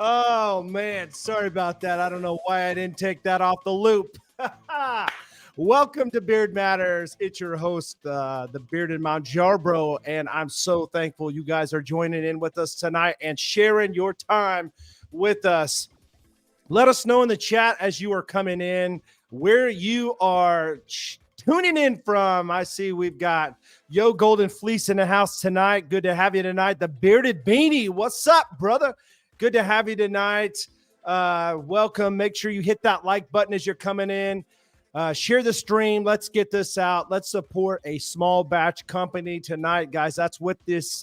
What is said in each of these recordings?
Oh, man. Sorry about that. I don't know why I didn't take that off the loop. Welcome to Beard Matters. It's your host, the Bearded Mount Jarbro, and I'm so thankful you guys are joining in with us tonight and sharing your time with us. Let us know in the chat as you are coming in where you are tuning in from. I see we've got Yo Golden Fleece in the house tonight. Good to have you tonight. The Bearded Beanie. What's up, brother? Good to have you tonight. Welcome. Make sure you hit that like button as you're coming in. Share the stream. Let's get this out. Let's support a small batch company tonight, guys. That's what this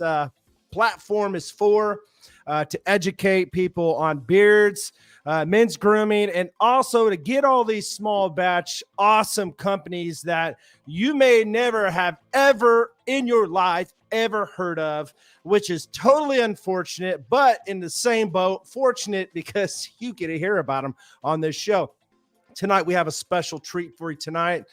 platform is for, to educate people on beards, men's grooming, and also to get all these small batch awesome companies that you may never have ever in your life ever heard of, which is totally unfortunate, but in the same boat, fortunate because you get to hear about them on this show. Tonight, we have a special treat for you tonight.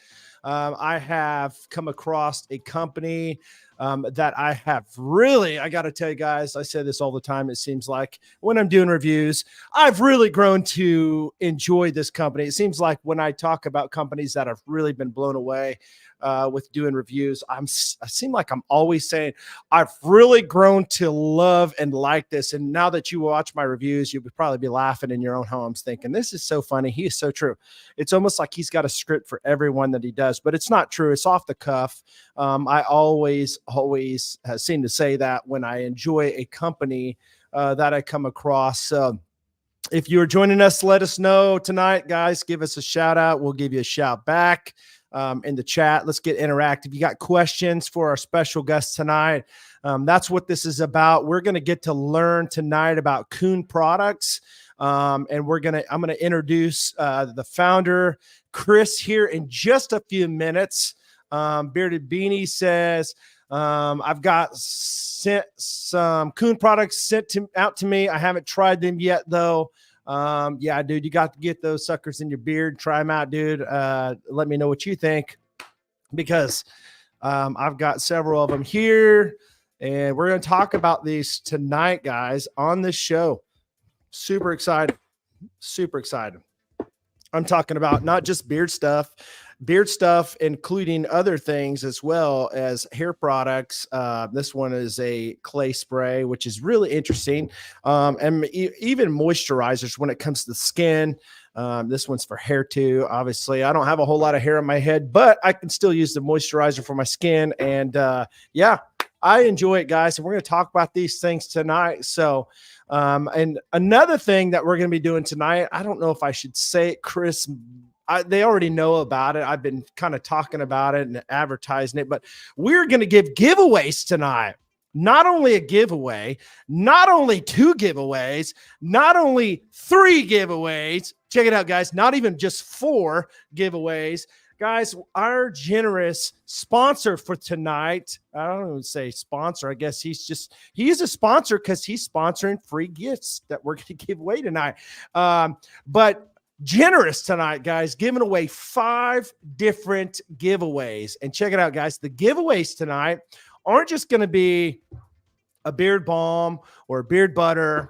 I have come across a company that I have really, I got to tell you guys, I say this all the time. It seems like when I'm doing reviews, I've really grown to enjoy this company. It seems like when I talk about companies that have really been blown away with doing reviews, I seem like I'm always saying I've really grown to love and like this. And now that you watch my reviews, you would probably be laughing in your own homes thinking, this is so funny. He is so true. It's almost like he's got a script for everyone that he does, but it's not true. It's off the cuff. I always seem to say that when I enjoy a company that I come across. So if you're joining us, let us know tonight, guys. Give us a shout out. We'll give you a shout back in the chat. Let's get interactive. You got questions for our special guest tonight? That's what this is about. We're going to get to learn tonight about Kuhn Products. And I'm going to introduce the founder, Chris, here in just a few minutes. Bearded Beanie says, I've got sent some Kuhn products out to me. I haven't tried them yet, though. Yeah, dude, you got to get those suckers in your beard. Try them out, dude. Let me know what you think, because I've got several of them here, and we're going to talk about these tonight, guys, on this show. Super excited. Super excited. I'm talking about not just beard stuff, including other things as well as hair products. This one is a clay spray, which is really interesting. And even moisturizers when it comes to the skin. This one's for hair too. Obviously, I don't have a whole lot of hair on my head, but I can still use the moisturizer for my skin. And yeah, I enjoy it, guys. And we're going to talk about these things tonight. So, and another thing that we're going to be doing tonight, I don't know if I should say it, Chris, they already know about it. I've been kind of talking about it and advertising it, but we're going to give giveaways tonight. Not only a giveaway, not only 2 giveaways, not only 3 giveaways. Check it out, guys. Not even just 4 giveaways. Guys, our generous sponsor for tonight, I don't even say sponsor. I guess he's a sponsor because he's sponsoring free gifts that we're going to give away tonight. But generous tonight, guys, giving away 5 different giveaways. And check it out, guys. The giveaways tonight aren't just going to be a beard balm or a beard butter,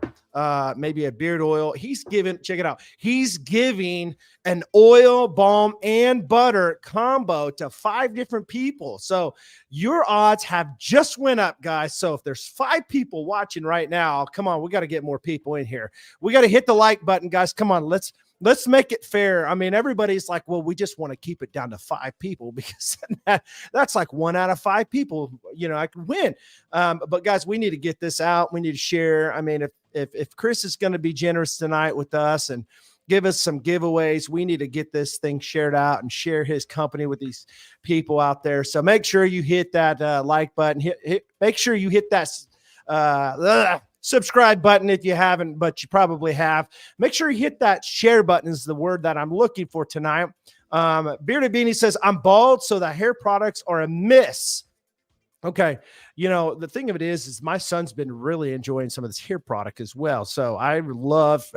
maybe a beard oil. Check it out. He's giving an oil, balm, and butter combo to 5 different people. So your odds have just went up, guys. So if there's 5 people watching right now, come on, we got to get more people in here. We got to hit the like button, guys. Come on, let's make it fair. I mean, everybody's like, well, we just want to keep it down to 5 people because that's like 1 out of 5 people, I can win. But guys, we need to get this out. We need to share. I mean, if Chris is going to be generous tonight with us and give us some giveaways, we need to get this thing shared out and share his company with these people out there. So make sure you hit that like button. Make sure you hit that subscribe button if you haven't, but you probably have. Make sure you hit that share button is the word that I'm looking for tonight. Bearded Beanie says, I'm bald, so the hair products are a miss. Okay. The thing of it is my son's been really enjoying some of this hair product as well. So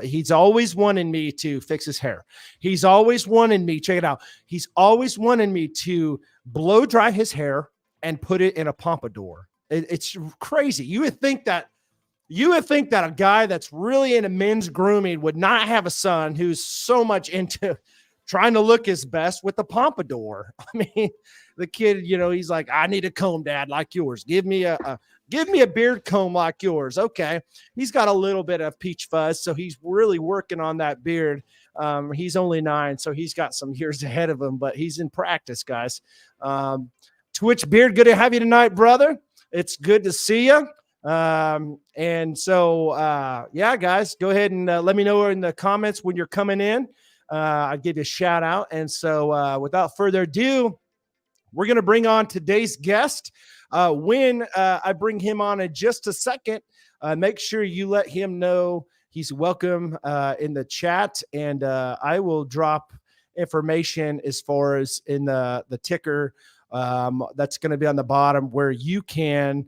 he's always wanting me to fix his hair. He's always wanting me, check it out. He's always wanting me to blow dry his hair and put it in a pompadour. It's crazy. You would think that You would think that a guy that's really into men's grooming would not have a son who's so much into trying to look his best with the pompadour. I mean, the kid, he's like, I need a comb, Dad, like yours. Give me a beard comb like yours. Okay. He's got a little bit of peach fuzz, so he's really working on that beard. He's only 9, so he's got some years ahead of him, but he's in practice, guys. Twitch Beard, good to have you tonight, brother. It's good to see you. And so, yeah, guys, go ahead and let me know in the comments when you're coming in. I'll give you a shout out. And so, without further ado, we're going to bring on today's guest. When I bring him on in just a second, make sure you let him know he's welcome in the chat, and I will drop information as far as in the ticker that's going to be on the bottom where you can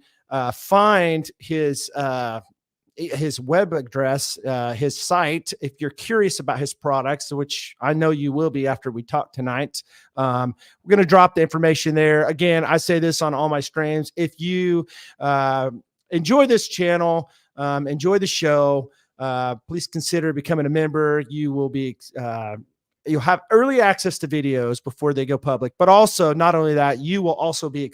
find his web address, his site, if you're curious about his products, which I know you will be after we talk tonight. We're going to drop the information there. Again, I say this on all my streams. If you enjoy this channel, enjoy the show, please consider becoming a member. You will be you'll have early access to videos before they go public, but also not only that, you will also be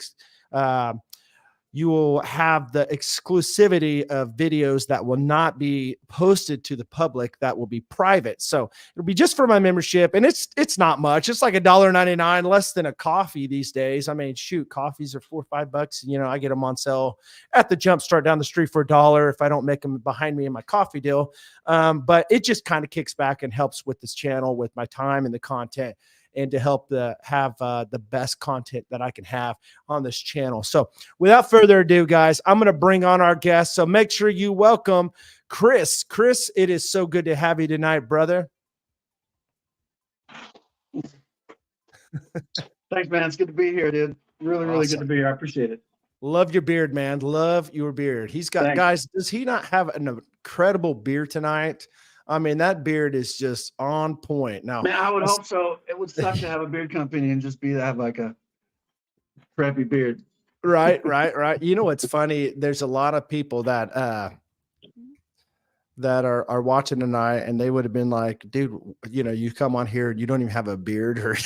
you will have the exclusivity of videos that will not be posted to the public, that will be private. So it'll be just for my membership, and it's not much. It's like $1.99, less than a coffee these days. I mean, shoot, coffees are $4 or $5. I get them on sale at the Jump Start down the street for $1 if I don't make them behind me in my coffee deal. But it just kind of kicks back and helps with this channel, with my time and the content, and to help have the best content that I can have on this channel. So without further ado, guys, I'm going to bring on our guest. So make sure you welcome Chris. Chris, it is so good to have you tonight, brother. Thanks, man. It's good to be here, dude. Really, really good to be here. I appreciate it. Love your beard, man. Love your beard. He's got, Thanks. guys, does he not have an incredible beard tonight? I mean, that beard is just on point. Now, man, I would hope so. It would suck to have a beard company and just have like a crappy beard. Right. You know what's funny? There's a lot of people that are watching tonight, and they would have been like, dude, you come on here and you don't even have a beard, or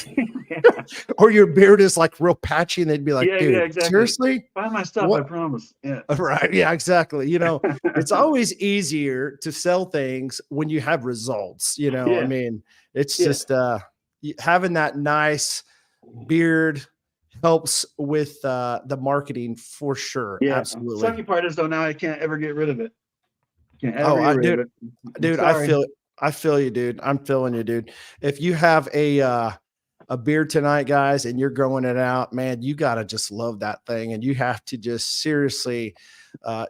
or your beard is like real patchy, and they'd be like, dude, exactly. Seriously? Find my stuff, what? I promise. Yeah. Right. Yeah, exactly. It's always easier to sell things when you have results, Yeah. I mean, it's just having that nice beard helps with the marketing for sure. Yeah, absolutely. Sucky part is though, now I can't ever get rid of it. Dude, I feel you, dude. I'm feeling you, dude. If you have a beard tonight, guys, and you're growing it out, man, you got to just love that thing. And you have to just seriously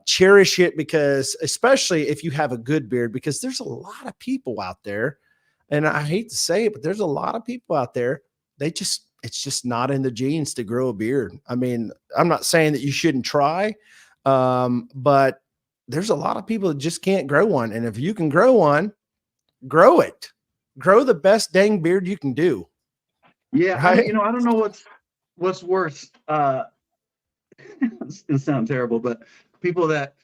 cherish it, because especially if you have a good beard, because there's a lot of people out there, and I hate to say it, but there's a lot of people out there. It's just not in the genes to grow a beard. I mean, I'm not saying that you shouldn't try, but there's a lot of people that just can't grow one. And if you can grow one, grow it. Grow the best dang beard you can do. Yeah, right? I don't know what's worse. It's gonna sound terrible, but people that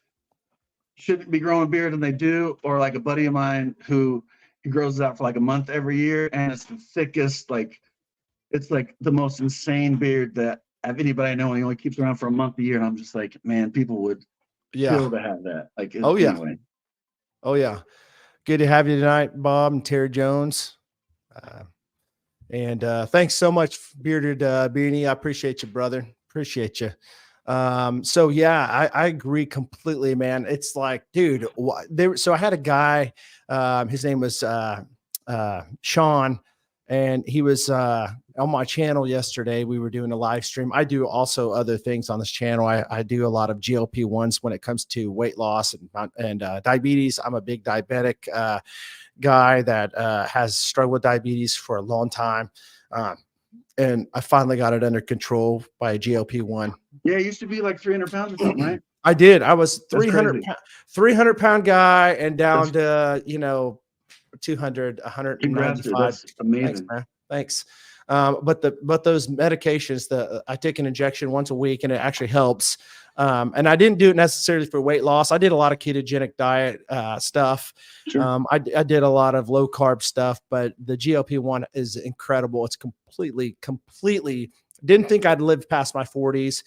shouldn't be growing beard and they do, or like a buddy of mine who he grows it out for like a month every year, and it's the thickest, like it's like the most insane beard that of anybody I know, and he only keeps around for a month a year. And I'm just like, man, people would kill to have that. Like, anyway. Oh yeah. Good to have you tonight, Bob and Terry Jones. And thanks so much, Bearded Beanie. I appreciate you, brother. Appreciate you. So yeah, I agree completely, man. It's like, dude, so I had a guy, his name was Sean, and he was on my channel yesterday. We were doing a live stream. I do also other things on this channel. I do a lot of GLP-1s when it comes to weight loss and diabetes. I'm a big diabetic guy that has struggled with diabetes for a long time. And I finally got it under control by a GLP-1. Yeah, it used to be like 300 pounds or something, right? I did. I was 300 pound guy and down to, 200, 195. That's amazing. Thanks, man. Thanks. But those medications, I take an injection once a week, and it actually helps. And I didn't do it necessarily for weight loss. I did a lot of ketogenic diet stuff. Sure. I did a lot of low carb stuff, but the GLP-1 is incredible. It's completely didn't think I'd live past my 40s.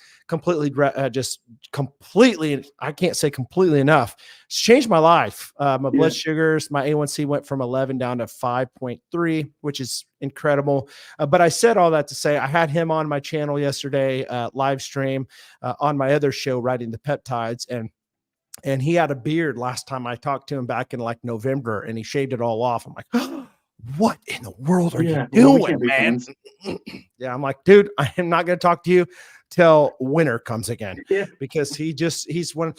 Just completely, I can't say completely enough. It's changed my life. My blood sugars, my A1C went from 11 down to 5.3, which is incredible. But I said all that to say I had him on my channel yesterday, live stream on my other show, Writing the Peptides. And he had a beard last time I talked to him back in like November, and he shaved it all off. I'm like, oh, what in the world are you doing, man? Yeah, I'm like, dude, I am not going to talk to you till winter comes again, because he's one.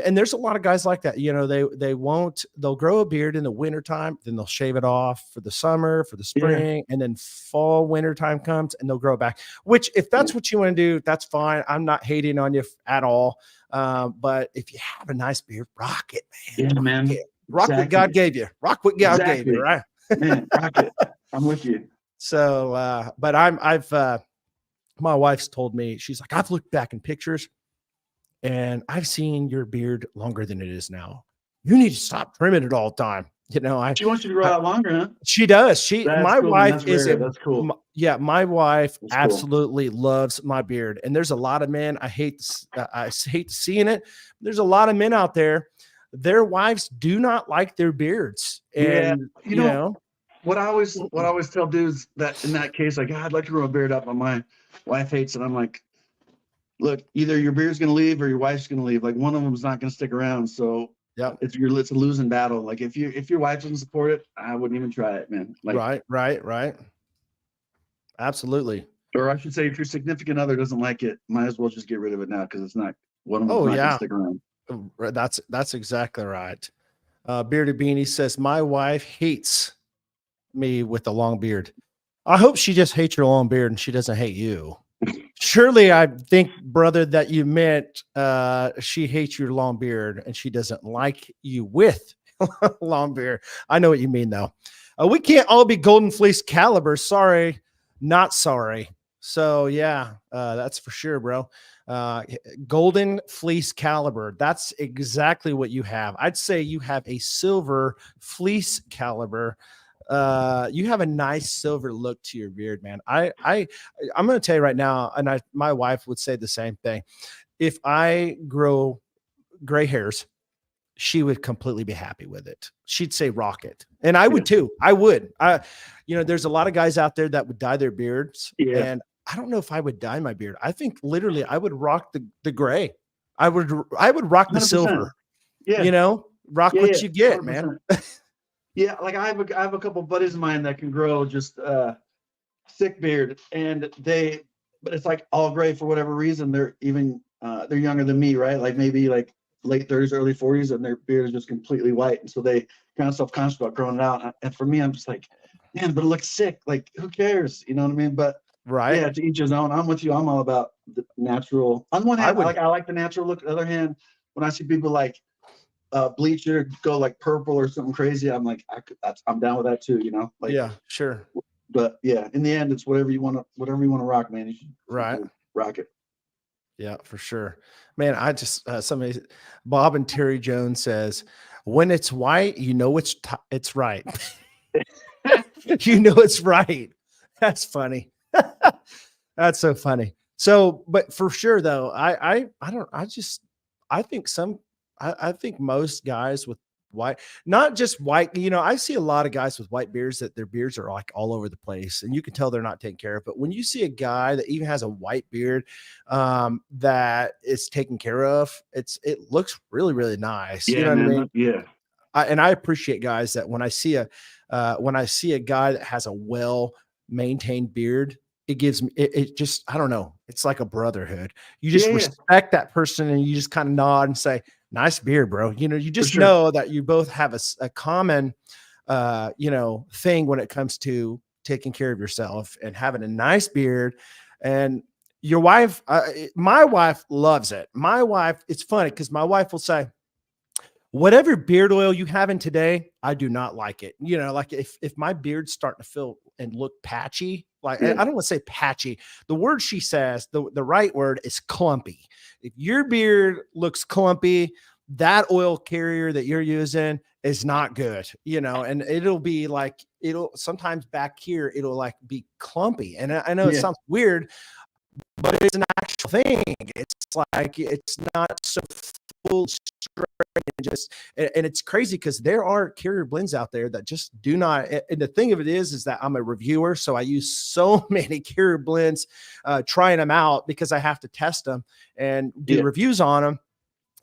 And there's a lot of guys like that. You know, they'll grow a beard in the wintertime, then they'll shave it off for the summer, for the spring, and then fall, winter time comes and they'll grow it back, which if that's what you want to do, that's fine. I'm not hating on you at all. But if you have a nice beard, rock it, man. Yeah, man. Rock what God gave you. Rock what God gave you, right? Man, rock it. I'm with you. So, but my wife's told me, she's like, I've looked back in pictures and I've seen your beard longer than it is now. You need to stop trimming it all the time. You know, she wants you to grow out longer, huh? She does. My wife is that's cool. My wife absolutely loves my beard. And there's a lot of men, I hate seeing it. There's a lot of men out there, their wives do not like their beards. And you know what I always tell dudes that in that case, like, I'd like to grow a beard up, but my wife hates it. I'm like, look, either your beard's going to leave or your wife's going to leave. Like, one of them's not going to stick around. So it's a losing battle. Like, if your wife doesn't support it, I wouldn't even try it, man. Like, right. Absolutely. Or I should say, if your significant other doesn't like it, might as well just get rid of it now, because it's not one of them's not going to stick around. That's exactly right. Bearded Beanie says, my wife hates me with a long beard. I hope she just hates your long beard and she doesn't hate you. Surely I think, brother, that you meant she hates your long beard and she doesn't like you with long beard. I know what you mean, though. We can't all be Golden Fleece caliber. Sorry, not sorry. So yeah, that's for sure, bro. Golden Fleece caliber. That's exactly what you have. I'd say you have a silver fleece caliber. You have a nice silver look to your beard, man. I'm going to tell you right now, and my wife would say the same thing. If I grow gray hairs, she would completely be happy with it. She'd say rock it. And I would too. I would. There's a lot of guys out there that would dye their beards. And I don't know if I would dye my beard. I think literally I would rock the gray. I would rock the 100%. Silver. Rock what you get, 100%. Man. Yeah, like I have a couple buddies of mine that can grow just thick beard, and but it's like all gray for whatever reason. They're younger than me, right? Like maybe like late 30s, early 40s, and their beard is just completely white, and so they kind of self-conscious about growing it out. And for me, I'm just like, man, but it looks sick. Like, who cares? You know what I mean? But yeah, to each his own. I'm with you. I'm all about the natural. On one hand, I like the natural look. On the other hand, when I see people like bleach your go like purple or something crazy, I'm like, I'm down with that too, like, yeah, sure. But yeah, in the end, it's whatever you want to rock, man. You should rock it. Yeah, for sure, man. I just Bob and Terry Jones says, when it's white, it's right. It's right. That's funny. That's so funny. So, but for sure though, I think most guys with white, not just white, I see a lot of guys with white beards that their beards are like all over the place and you can tell they're not taken care of. But when you see a guy that even has a white beard that is taken care of, it looks really, really nice. Yeah, you know man, what I mean? Yeah. I appreciate guys that when I see a guy that has a well-maintained beard, it gives me, it just, I don't know. It's like a brotherhood. You just respect that person and you just kind of nod and say, nice beard, bro. You just know that you both have a common, thing when it comes to taking care of yourself and having a nice beard. And your wife, my wife loves it. My wife, it's funny because my wife will say, whatever beard oil you have in today, I do not like it. Like if my beard's starting to feel and look patchy, like I don't want to say patchy. The word she says, the right word is clumpy. If your beard looks clumpy, that oil carrier that you're using is not good, and it'll be like, it'll sometimes back here, it'll like be clumpy. And I know it Yeah. sounds weird, but it's an actual thing. It's like, it's not so full strength, and it's crazy because there are carrier blends out there that just do not. And the thing of it is that I'm a reviewer, so I use so many carrier blends, trying them out because I have to test them and do reviews on them,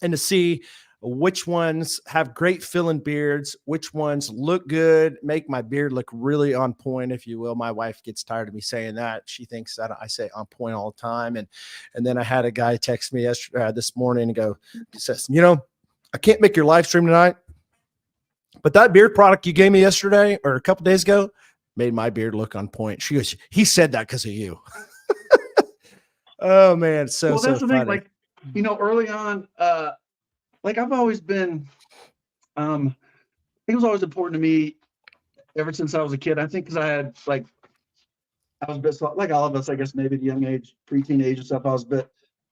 and to see which ones have great filling beards, which ones look good, make my beard look really on point, if you will. My wife gets tired of me saying that. She thinks that I say on point all the time. And then I had a guy text me this morning and he says, I can't make your live stream tonight, but that beard product you gave me yesterday or a couple days ago made my beard look on point. She goes, he said that because of you. Oh man. That's the thing. funny. Like, early on, like I've always been, it was always important to me ever since I was a kid. I think because I was a bit, like all of us, I guess, maybe at a young age, preteen age and stuff, I was a bit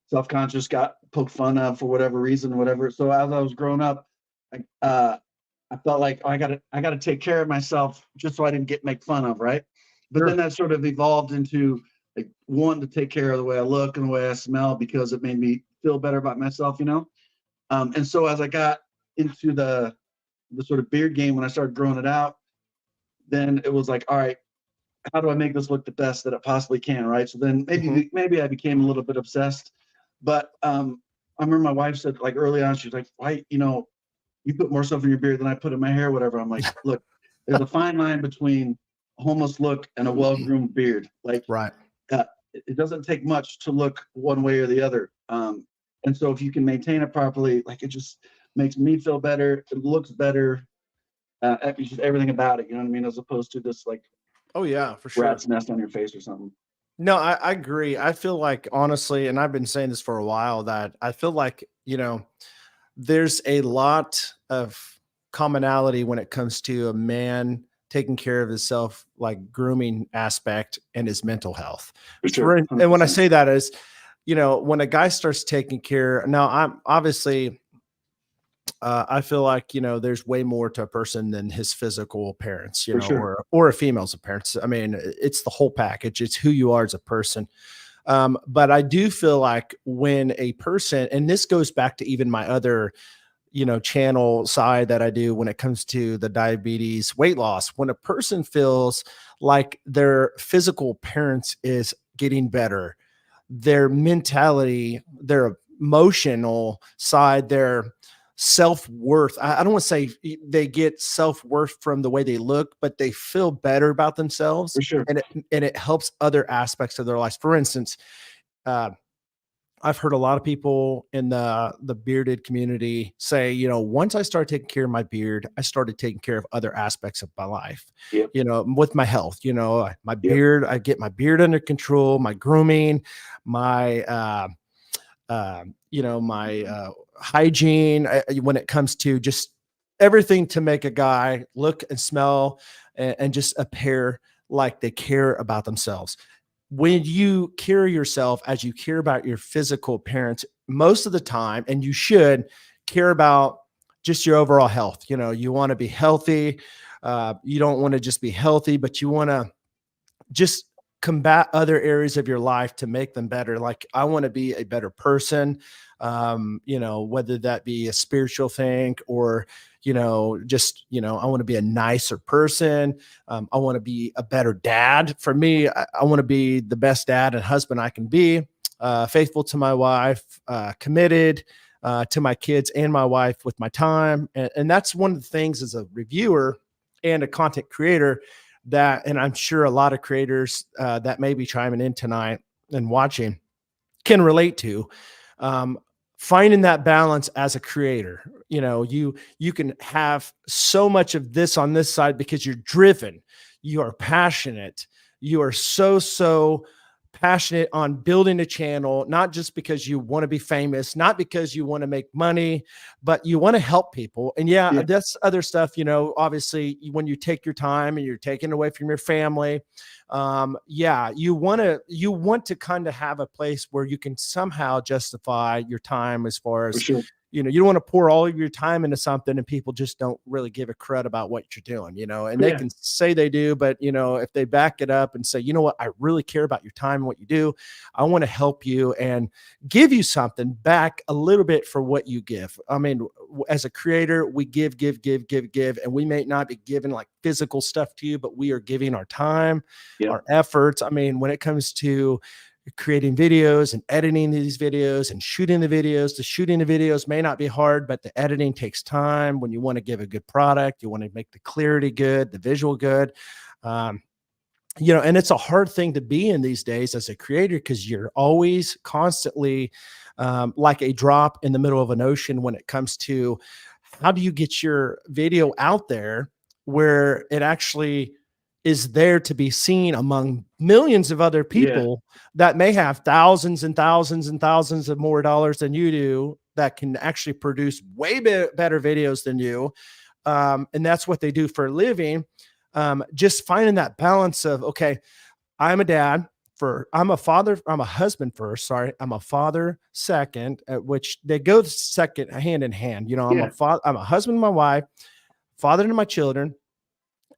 self-conscious, got poked fun of for whatever reason, whatever. So as I was growing up, I felt like, I gotta take care of myself just so I didn't make fun of, right? But then that sort of evolved into like wanting to take care of the way I look and the way I smell because it made me feel better about myself, and so as I got into the sort of beard game, when I started growing it out, then it was like, all right, how do I make this look the best that it possibly can, right? So then maybe I became a little bit obsessed. But I remember my wife said, like, early on, she was like, why, you put more stuff in your beard than I put in my hair, whatever. I'm like, look, there's a fine line between a homeless look and a well-groomed beard. Like, right. It doesn't take much to look one way or the other. And so if you can maintain it properly, like, it just makes me feel better. It looks better. Just everything about it, you know what I mean? As opposed to this, like, oh yeah, for sure, rat's nest on your face or something. No, I agree. I feel like, honestly, and I've been saying this for a while, that I feel like, there's a lot of commonality when it comes to a man taking care of himself, like grooming aspect and his mental health. For sure. And when I say that is, when a guy starts taking care, now I'm obviously, I feel like, there's way more to a person than his physical appearance, sure. or a female's appearance. I mean, it's the whole package. It's who you are as a person. But I do feel like when a person, and this goes back to even my other, channel side that I do when it comes to the diabetes weight loss, when a person feels like their physical appearance is getting better, their mentality, their emotional side, their self-worth. I don't want to say they get self-worth from the way they look, but they feel better about themselves. For sure. And it helps other aspects of their lives. For instance, I've heard a lot of people in the bearded community say, once I started taking care of my beard, I started taking care of other aspects of my life, Yep. with my health, my beard, I get my beard under control, my grooming, my, my hygiene, when it comes to just everything to make a guy look and smell and just appear like they care about themselves. When you carry yourself as you care about your physical appearance, most of the time, and you should care about just your overall health. You want to be healthy. You don't want to just be healthy, but you want to just combat other areas of your life to make them better. Like, I want to be a better person, whether that be a spiritual thing or, just, I want to be a nicer person. I want to be a better dad. For me, I want to be the best dad and husband I can be, faithful to my wife, committed to my kids and my wife with my time. And that's one of the things as a reviewer and a content creator that, and I'm sure a lot of creators that may be chiming in tonight and watching can relate to, finding that balance as a creator. You can have so much of this on this side because you're driven, you are passionate, you are so passionate on building a channel, not just because you want to be famous, not because you want to make money, but you want to help people. And yeah, that's other stuff, you know, obviously when you take your time and you're taking away from your family, yeah, you want to kind of have a place where you can somehow justify your time as far as, sure. you know, you don't want to pour all of your time into something and people just don't really give a crud about what you're doing, you know, and they can say they do, but you know, if they back it up and say, you know what, I really care about your time and what you do. I want to help you and give you something back a little bit for what you give. I mean, as a creator, we give, and we may not be giving like physical stuff to you, but we are giving our time, our efforts. I mean, when it comes to creating videos and editing these videos and shooting the videos may not be hard, but the editing takes time. When you want to give a good product, you want to make the clarity good, the visual good. You know, and it's a hard thing to be in these days as a creator, because you're always constantly like a drop in the middle of an ocean when it comes to how do you get your video out there where it actually is there to be seen among millions of other people that may have thousands and thousands and thousands of more dollars than you do, that can actually produce way better videos than you. And that's what they do for a living. Just finding that balance of, okay, I'm a dad I'm a father, I'm a husband first. Sorry. I'm a father second, which they go second, hand in hand. You know, I'm a father, I'm a husband to my wife, father to my children,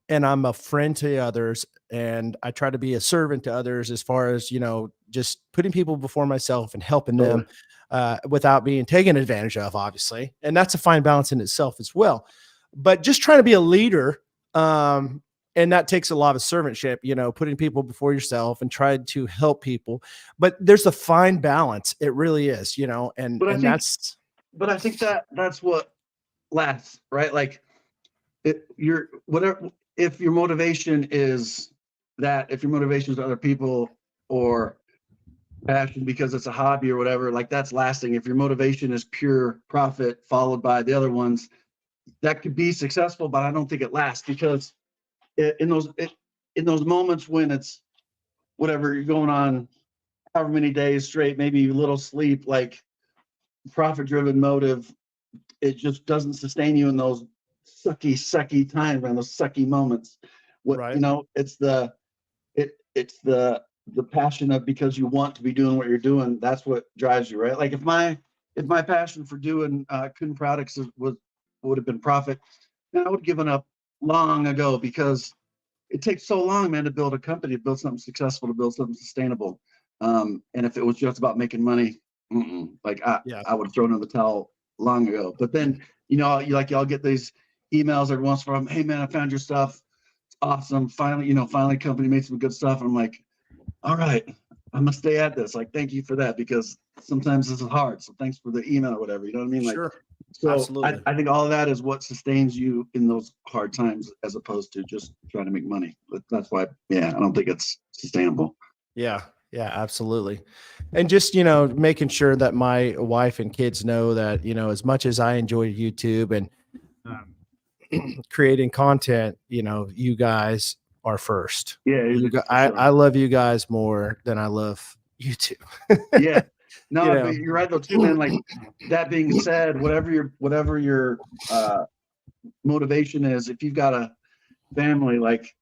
and I'm a friend to others. And I try to be a servant to others as far as, you know, just putting people before myself and helping them without being taken advantage of, obviously. And that's a fine balance in itself as well. But just trying to be a leader, and that takes a lot of servantship, you know, putting people before yourself and trying to help people. But there's a fine balance. It really is, you know, and I think that's what lasts, right? Like if your motivation is other people or passion because it's a hobby or whatever, like that's lasting. If your motivation is pure profit followed by the other ones, that could be successful, but I don't think it lasts, because in those moments when it's whatever, you're going on however many days straight, maybe a little sleep, like profit driven motive, it just doesn't sustain you in those sucky times, and those sucky moments. You know, it's the passion of, because you want to be doing what you're doing, that's what drives you, right? Like if my passion for doing Kuhn Products would have been profit, then I would have given up long ago, because it takes so long, man, to build a company, to build something successful, to build something sustainable. And if it was just about making money, like I would have thrown in the towel long ago. But then, you know, y'all get these emails every once in a while, hey man, I found your stuff, it's awesome. Finally company made some good stuff. And I'm like, all right, I'm gonna stay at this. Like, thank you for that, because sometimes this is hard. So thanks for the email or whatever. You know what I mean? Like, so absolutely. I think all of that is what sustains you in those hard times, as opposed to just trying to make money. But that's why, I don't think it's sustainable. Yeah, absolutely. And just, you know, making sure that my wife and kids know that, you know, as much as I enjoy YouTube and creating content, you know, you guys are first. I love you guys more than I love YouTube. No, but you're right though too, man. Like, that being said, whatever your motivation is, if you've got a family, like,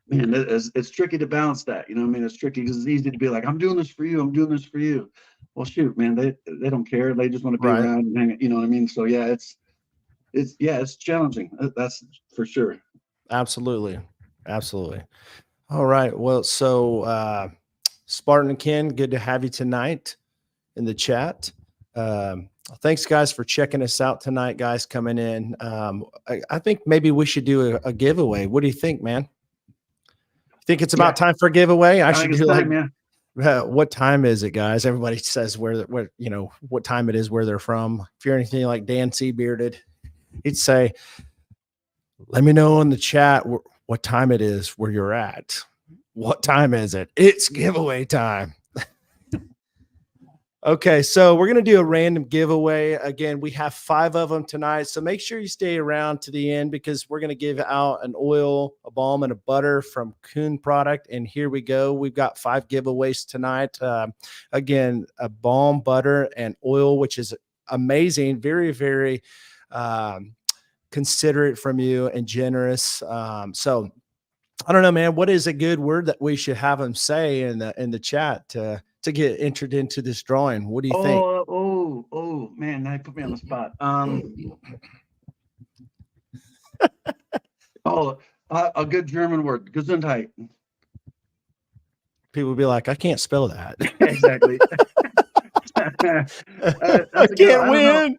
man, it's tricky to balance that. You know what I mean? It's tricky because it's easy to be like, I'm doing this for you. I'm doing this for you. Well, shoot, man, they don't care. They just want to be around and hang. You know what I mean? So it's challenging. That's for sure. Absolutely. All right. Well, so Spartan and Ken, good to have you tonight in the chat. Thanks guys for checking us out tonight, guys, coming in. I think maybe we should do a giveaway. What do you think, man? You think it's about time for a giveaway? I should do time, what time is it, guys? Everybody says where you know what time it is, where they're from. If you're anything like Dan C. Bearded, he'd say, let me know in the chat what time it is where you're at. What time is it? It's giveaway time. Okay, so we're going to do a random giveaway. Again, we have 5 of them tonight. So make sure you stay around to the end because we're going to give out an oil, a balm, and a butter from Kuhn Product. And here we go. We've got 5 giveaways tonight. Again, a balm, butter, and oil, which is amazing. Very, very considerate from you and generous. So I don't know, man. What is a good word that we should have them say in the chat to get entered into this drawing? What do you think? Oh, man! Now you put me on the spot. A good German word, Gesundheit. People will be like, I can't spell that. Exactly. I can't win.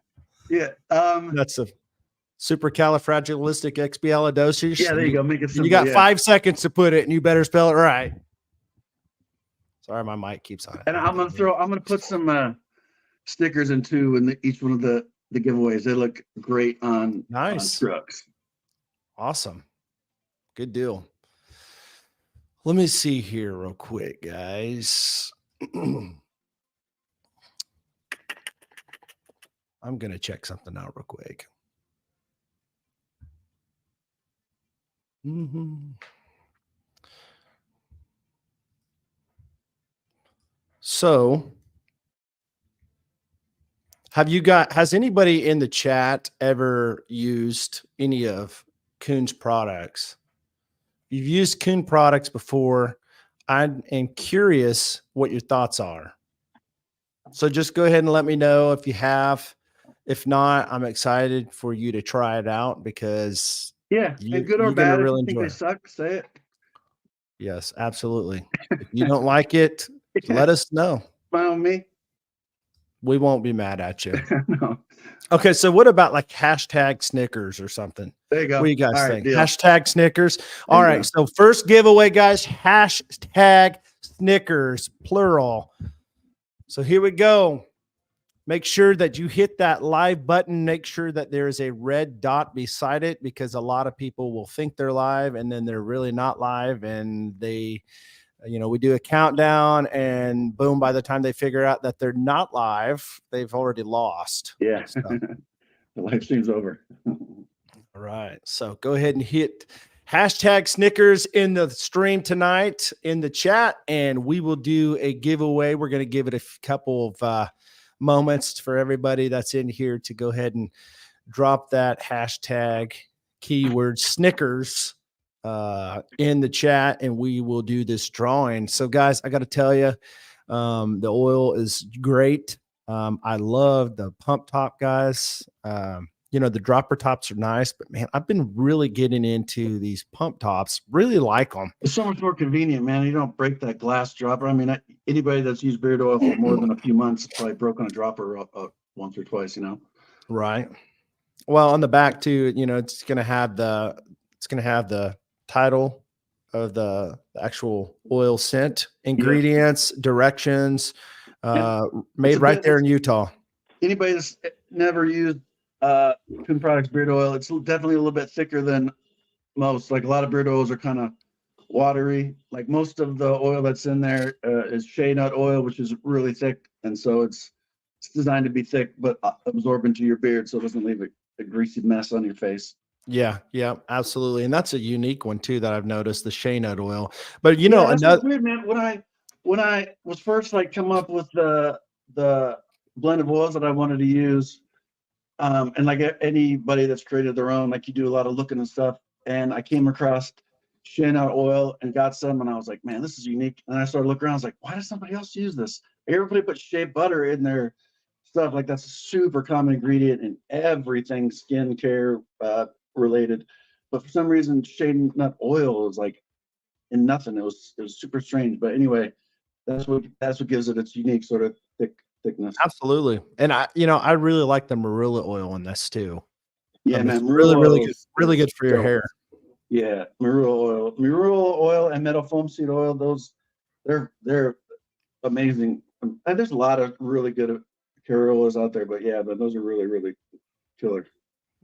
Yeah. That's a supercalifragilisticexpialidocious. Yeah, there you go. Make it simple. You got 5 seconds to put it, and you better spell it right. Sorry, my mic keeps on. And I'm gonna put some stickers in each one of the giveaways. They look great on trucks. Awesome. Good deal. Let me see here real quick, guys. I'm going to check something out real quick. So, has anybody in the chat ever used any of Kuhn's products? You've used Kuhn products before. I am curious what your thoughts are. So just go ahead and let me know if you have. If not, I'm excited for you to try it out because and good or bad, really if you think they suck, say it. Yes, absolutely. If you don't like it, let us know. Smile on me. We won't be mad at you. No. Okay, so what about like hashtag Snickers or something? There you go. What do you guys think? Deal. Hashtag Snickers. All right, so first giveaway, guys, hashtag Snickers, plural. So here we go. Make sure that you hit that live button. Make sure that there is a red dot beside it because a lot of people will think they're live and then they're really not live. And they, we do a countdown and boom, by the time they figure out that they're not live, they've already lost. Yeah. So. The live stream's over. All right. So go ahead and hit hashtag Snickers in the stream tonight in the chat, and we will do a giveaway. We're going to give it a couple of moments for everybody that's in here to go ahead and drop that hashtag keyword Snickers in the chat, and we will do this drawing. So guys, I got to tell you, the oil is great. I love the pump top, guys. The dropper tops are nice, but man, I've been really getting into these pump tops. Really like them. It's so much more convenient, man. You don't break that glass dropper. I mean, anybody that's used beard oil for more than a few months probably broken a dropper once or twice, Right. Well, on the back too, it's going to have the title of the actual oil scent, ingredients, directions, made right there in Utah. Anybody that's never used Kuhn Products beard oil, it's definitely a little bit thicker than most. Like a lot of beard oils are kind of watery. Like most of the oil that's in there is shea nut oil, which is really thick, and so it's designed to be thick but absorb into your beard, so it doesn't leave a greasy mess on your face. Yeah, absolutely, and that's a unique one too that I've noticed, the shea nut oil. But that's another weird, man. When I was first come up with the blend of oils that I wanted to use. And like anybody that's created their own, like you do a lot of looking and stuff. And I came across shea nut oil and got some, and I was like, man, this is unique. And I started looking around. I was like, why does somebody else use this? Everybody put shea butter in their stuff. Like that's a super common ingredient in everything skincare related. But for some reason, shea nut oil is like in nothing. It was super strange. But anyway, that's what gives it its unique sort of thickness. Absolutely. And I really like the marula oil in this too. Yeah, man, really good for your hair. Yeah, marula oil and meadow foam seed oil, those they're amazing. And there's a lot of really good hair oils out there, but those are really, really killer.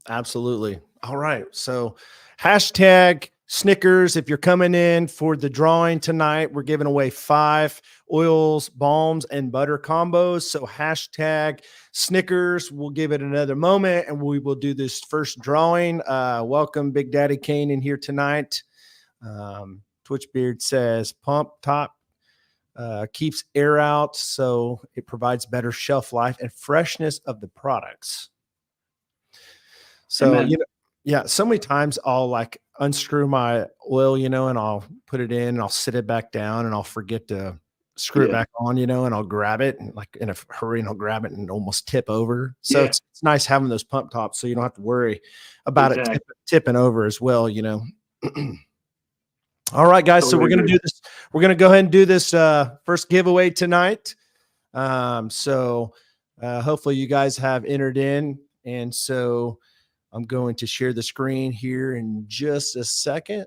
Absolutely. All right. So hashtag Snickers, if you're coming in for the drawing tonight, we're giving away 5 oils, balms, and butter combos. So hashtag Snickers. We'll give it another moment and we will do this first drawing. Welcome Big Daddy Kane in here tonight. Twitch Beard says pump top keeps air out, so it provides better shelf life and freshness of the products. So, Amen. you know, yeah, so many times I'll like unscrew my oil, you know, and I'll put it in and I'll sit it back down and I'll forget to screw it back on, you know, and I'll grab it and like in a hurry and I'll grab it and almost tip over. So it's nice having those pump tops so you don't have to worry about it tipping over as well, you know. All right, guys. So we're going to do this. We're going to go ahead and do this first giveaway tonight. So hopefully you guys have entered in. And so I'm going to share the screen here in just a second.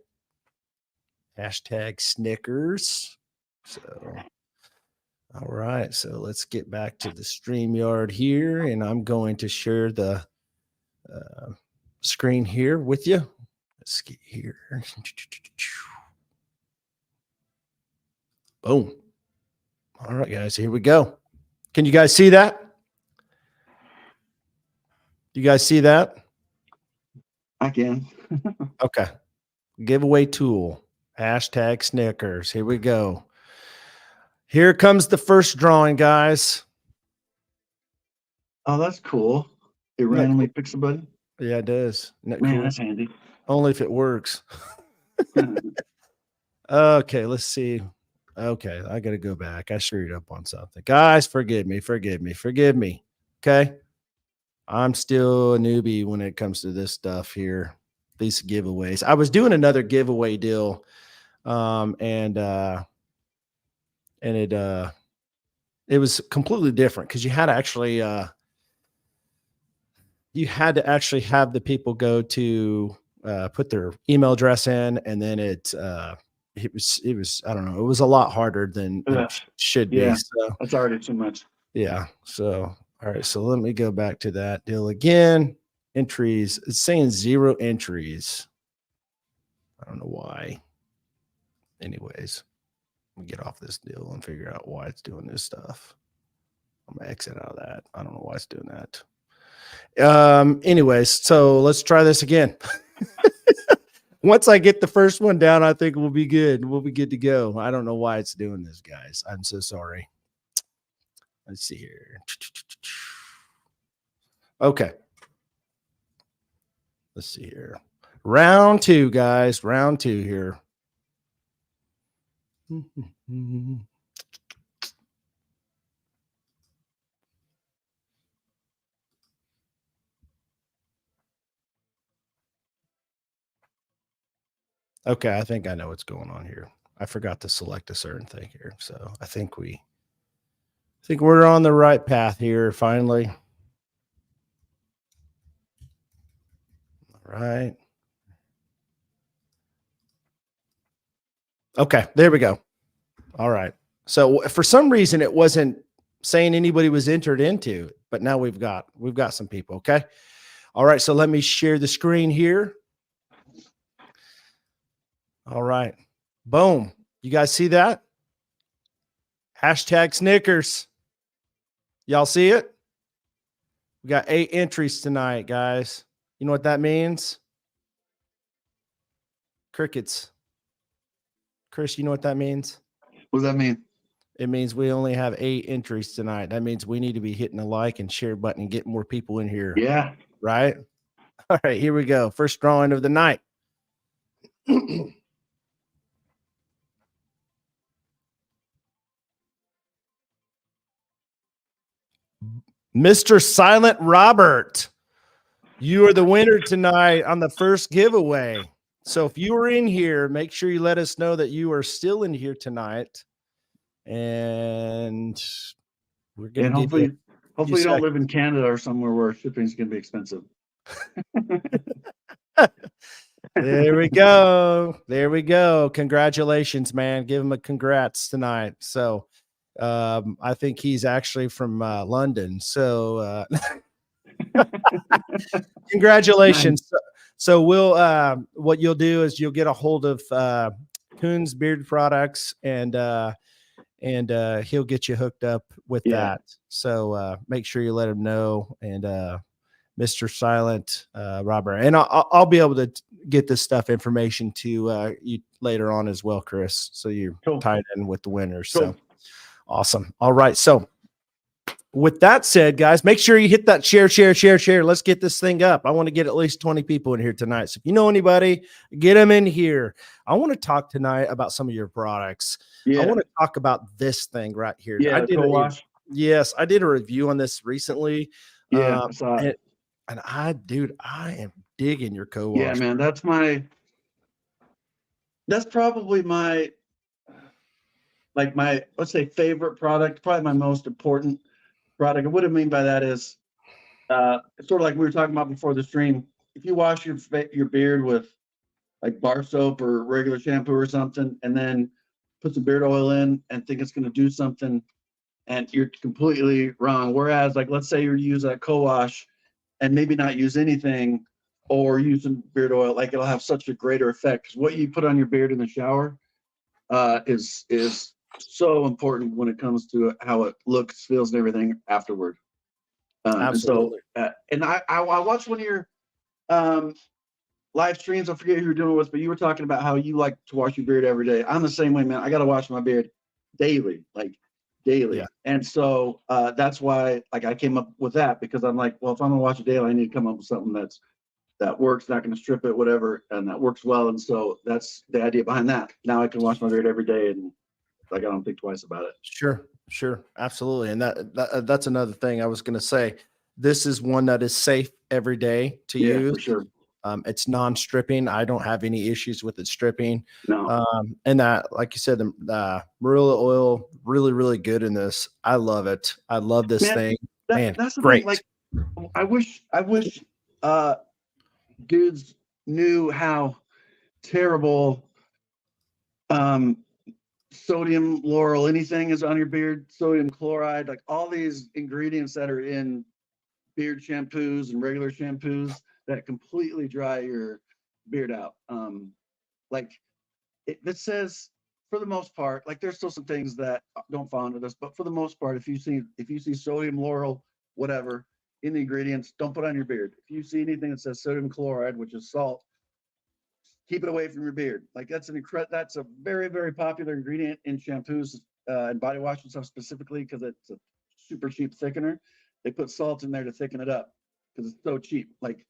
Hashtag Snickers. So, all right. So let's get back to the StreamYard here. And I'm going to share the screen here with you. Let's get here. Boom. All right, guys, here we go. Can you guys see that? You guys see that? I can. Okay. Giveaway tool. Hashtag Snickers. Here we go. Here comes the first drawing, guys. Oh, that's cool. It randomly picks a button. Yeah, it does. Man, cool? That's handy. Only if it works. Okay, let's see. Okay, I got to go back. I screwed up on something. Guys, forgive me. Okay. I'm still a newbie when it comes to this stuff here. These giveaways. I was doing another giveaway deal. And it was completely different because you had to actually have the people go to put their email address in, and then it was I don't know, it was a lot harder than it should be. So that's already too much. Yeah. So all right, so let me go back to that deal again. Entries, it's saying 0 entries. I don't know why. Anyways, let me get off this deal and figure out why it's doing this stuff. I'm gonna exit out of that. I don't know why it's doing that. Anyways, so let's try this again. Once I get the first one down, I think we'll be good. We'll be good to go. I don't know why it's doing this, guys. I'm so sorry. Let's see here. Okay. Let's see here. Round 2, guys. Round 2 here. Okay, I think I know what's going on here. I forgot to select a certain thing here. So I think we're on the right path here finally. All right. Okay, there we go. All right. So for some reason it wasn't saying anybody was entered into, but now we've got some people. Okay. All right. So let me share the screen here. All right. Boom. You guys see that? Hashtag Snickers. Y'all see it? We got 8 entries tonight, guys. You know what that means? Crickets. Chris, you know what that means? What does that mean? It means we only have 8 entries tonight. That means we need to be hitting the like and share button and get more people in here. Yeah. Right? All right, here we go. First drawing of the night. Mr. Silent Robert, you are the winner tonight on the first giveaway. So if you are in here, make sure you let us know that you are still in here tonight. And we're going to hopefully you don't live in Canada or somewhere where shipping is going to be expensive. There we go. There we go. Congratulations, man. Give him a congrats tonight. So I think he's actually from London. So congratulations. Nice. So we'll what you'll do is you'll get a hold of Kuhn's Beard Products, and he'll get you hooked up with that. So make sure you let him know, and Mr. Silent Robert, and I'll be able to get this stuff information to you later on as well, Chris. So you're tied in with the winners. So awesome. All right. So with that said, guys, make sure you hit that share. Let's get this thing up. I want to get at least 20 people in here tonight. So if you know anybody, get them in here. I want to talk tonight about some of your products. I want to talk about this thing right here. Yeah, yes, I did a review on this recently. Yeah, I saw it. And I am digging your co-wash. Yeah, man, that's probably my let's say favorite product, probably my most important product. And what I mean by that is sort of like we were talking about before the stream. If you wash your beard with like bar soap or regular shampoo or something, and then put some beard oil in and think it's going to do something, and you're completely wrong. Whereas, like, let's say you use that co-wash and maybe not use anything, or use some beard oil, like it'll have such a greater effect. Because what you put on your beard in the shower is so important when it comes to how it looks, feels, and everything afterward. Absolutely. And I watched one of your live streams. I forget who you're doing it with, but you were talking about how you like to wash your beard every day. I'm the same way, man. I got to wash my beard daily, like daily. Yeah. And so that's why, like, I came up with that, because I'm like, well, if I'm gonna watch it daily, I need to come up with something that works, not going to strip it, whatever, and that works well. And so that's the idea behind that. Now I can wash my beard every day, and like, I don't think twice about it. Sure, absolutely. And that's another thing I was going to say. This is one that is safe every day to use. For sure. It's non-stripping. I don't have any issues with it stripping. No. And that, like you said, the marula oil, really, really good in this. I love it. I love this thing. That's the great. thing. Like, I wish dudes knew how terrible sodium lauryl anything is on your beard, sodium chloride, like all these ingredients that are in beard shampoos and regular shampoos that completely dry your beard out. Like it says, for the most part, like, there's still some things that don't fall into this, but for the most part, if you see sodium lauryl, whatever, in the ingredients, don't put on your beard. If you see anything that says sodium chloride, which is salt, keep it away from your beard. Like, that's a very, very popular ingredient in shampoos and body wash and stuff, specifically because it's a super cheap thickener. They put salt in there to thicken it up because it's so cheap. Like,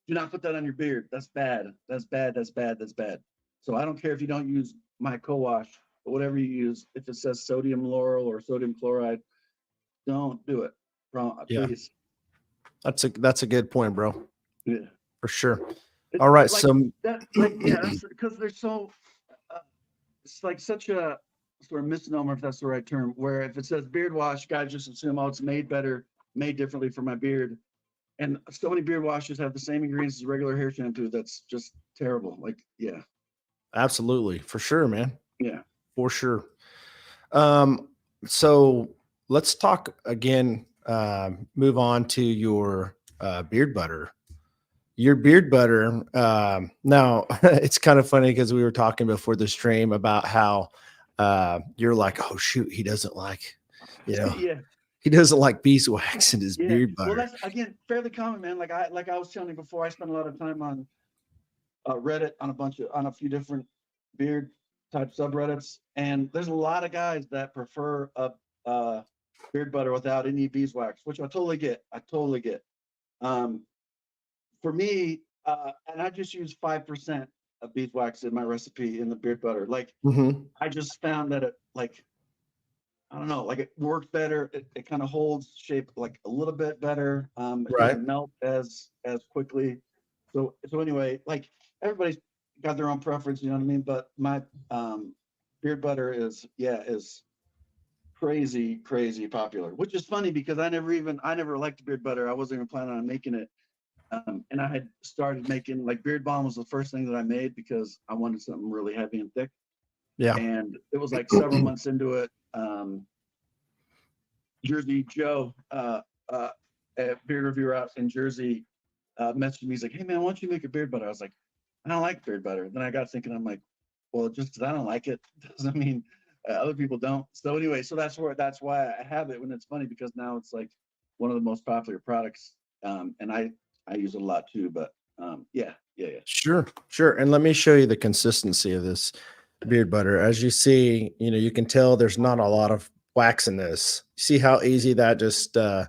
do not put that on your beard. That's bad. That's bad. That's bad. That's bad. So I don't care if you don't use my co-wash, but whatever you use, if it says sodium lauryl or sodium chloride, don't do it. Please. That's a good point, bro. Yeah, for sure. All right, like, so that's because they're so it's like such a sort of misnomer, if that's the right term, where if it says beard wash, guys just assume, oh, it's made differently for my beard. And so many beard washes have the same ingredients as regular hair shampoo. That's just terrible. Like, yeah. Absolutely. For sure, man. Yeah. For sure. So let's talk again, move on to your beard butter. Your beard butter. Now, it's kind of funny because we were talking before the stream about how you're like, oh, shoot, he doesn't like, he doesn't like beeswax in his beard butter. Well, that's, again, fairly common, man. Like I was telling you before, I spent a lot of time on Reddit on a few different beard type subreddits, and there's a lot of guys that prefer a beard butter without any beeswax, which I totally get. For me, and I just use 5% of beeswax in my recipe in the beard butter. Like, I just found that it, like, I don't know, like, it works better. It kind of holds shape like a little bit better. It doesn't melt as quickly. So anyway, like, everybody's got their own preference, you know what I mean? But my beard butter is crazy popular, which is funny because I never liked beard butter. I wasn't even planning on making it. And I had started making, like, beard balm was the first thing that I made because I wanted something really heavy and thick. Yeah. And it was like several months into it. Jersey Joe, a beard reviewer out in Jersey, messaged me. He's like, "Hey man, why don't you make a beard butter?" I was like, "I don't like beard butter." Then I got thinking, I'm like, well, just because I don't like it doesn't mean other people don't. So anyway, so that's why I have it. When it's funny because now it's like one of the most popular products, and I use it a lot too. But yeah. Sure, sure. And let me show you the consistency of this beard butter. As you see, you can tell there's not a lot of wax in this. See how easy that just and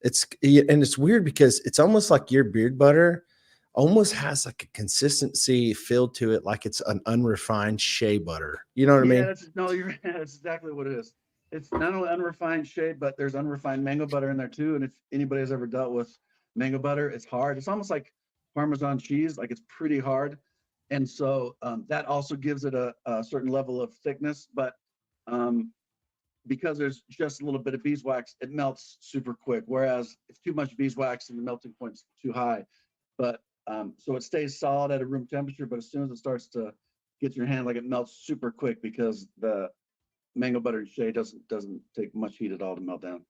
it's weird because it's almost like your beard butter almost has like a consistency feel to it, like it's an unrefined shea butter. You know what I Yeah, mean? you're right. That's exactly what it is. It's not only unrefined shea, but there's unrefined mango butter in there too. And if anybody has ever dealt with mango butter, it's hard. It's almost like Parmesan cheese, like it's pretty hard. And so that also gives it a certain level of thickness. But um, because there's just a little bit of beeswax, it melts super quick. Whereas if too much beeswax and the melting point's too high, but so it stays solid at a room temperature. But as soon as it starts to get your hand, like it melts super quick because the mango butter and shea doesn't take much heat at all to melt down.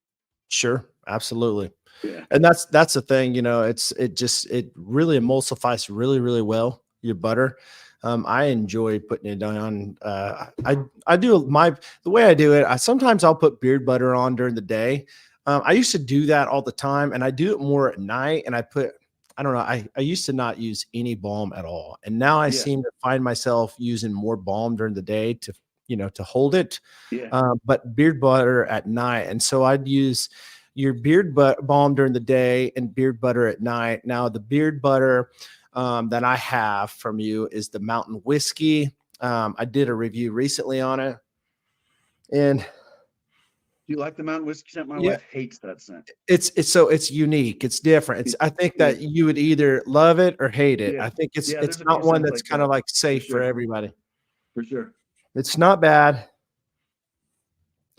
Sure, absolutely. Yeah. And that's the thing, it really emulsifies really, really well, your butter. I enjoy putting it on. I do the way I do it. Sometimes I'll put beard butter on during the day. I used to do that all the time, and I do it more at night. And I don't know. I used to not use any balm at all, and now I Yeah. seem to find myself using more balm during the day to hold it. Yeah. But beard butter at night. And so I'd use your balm during the day and beard butter at night. Now, the beard butter that I have from you is the Mountain Whiskey. I did a review recently on it. And Do you like the mountain whiskey scent? My yeah, wife hates that scent. it's unique. It's different. I think Yeah. that you would either love it or hate it. Yeah. I think it's Yeah. it's There's a few not one scents that's like kind of that like for safe for sure. everybody. For sure. It's not bad.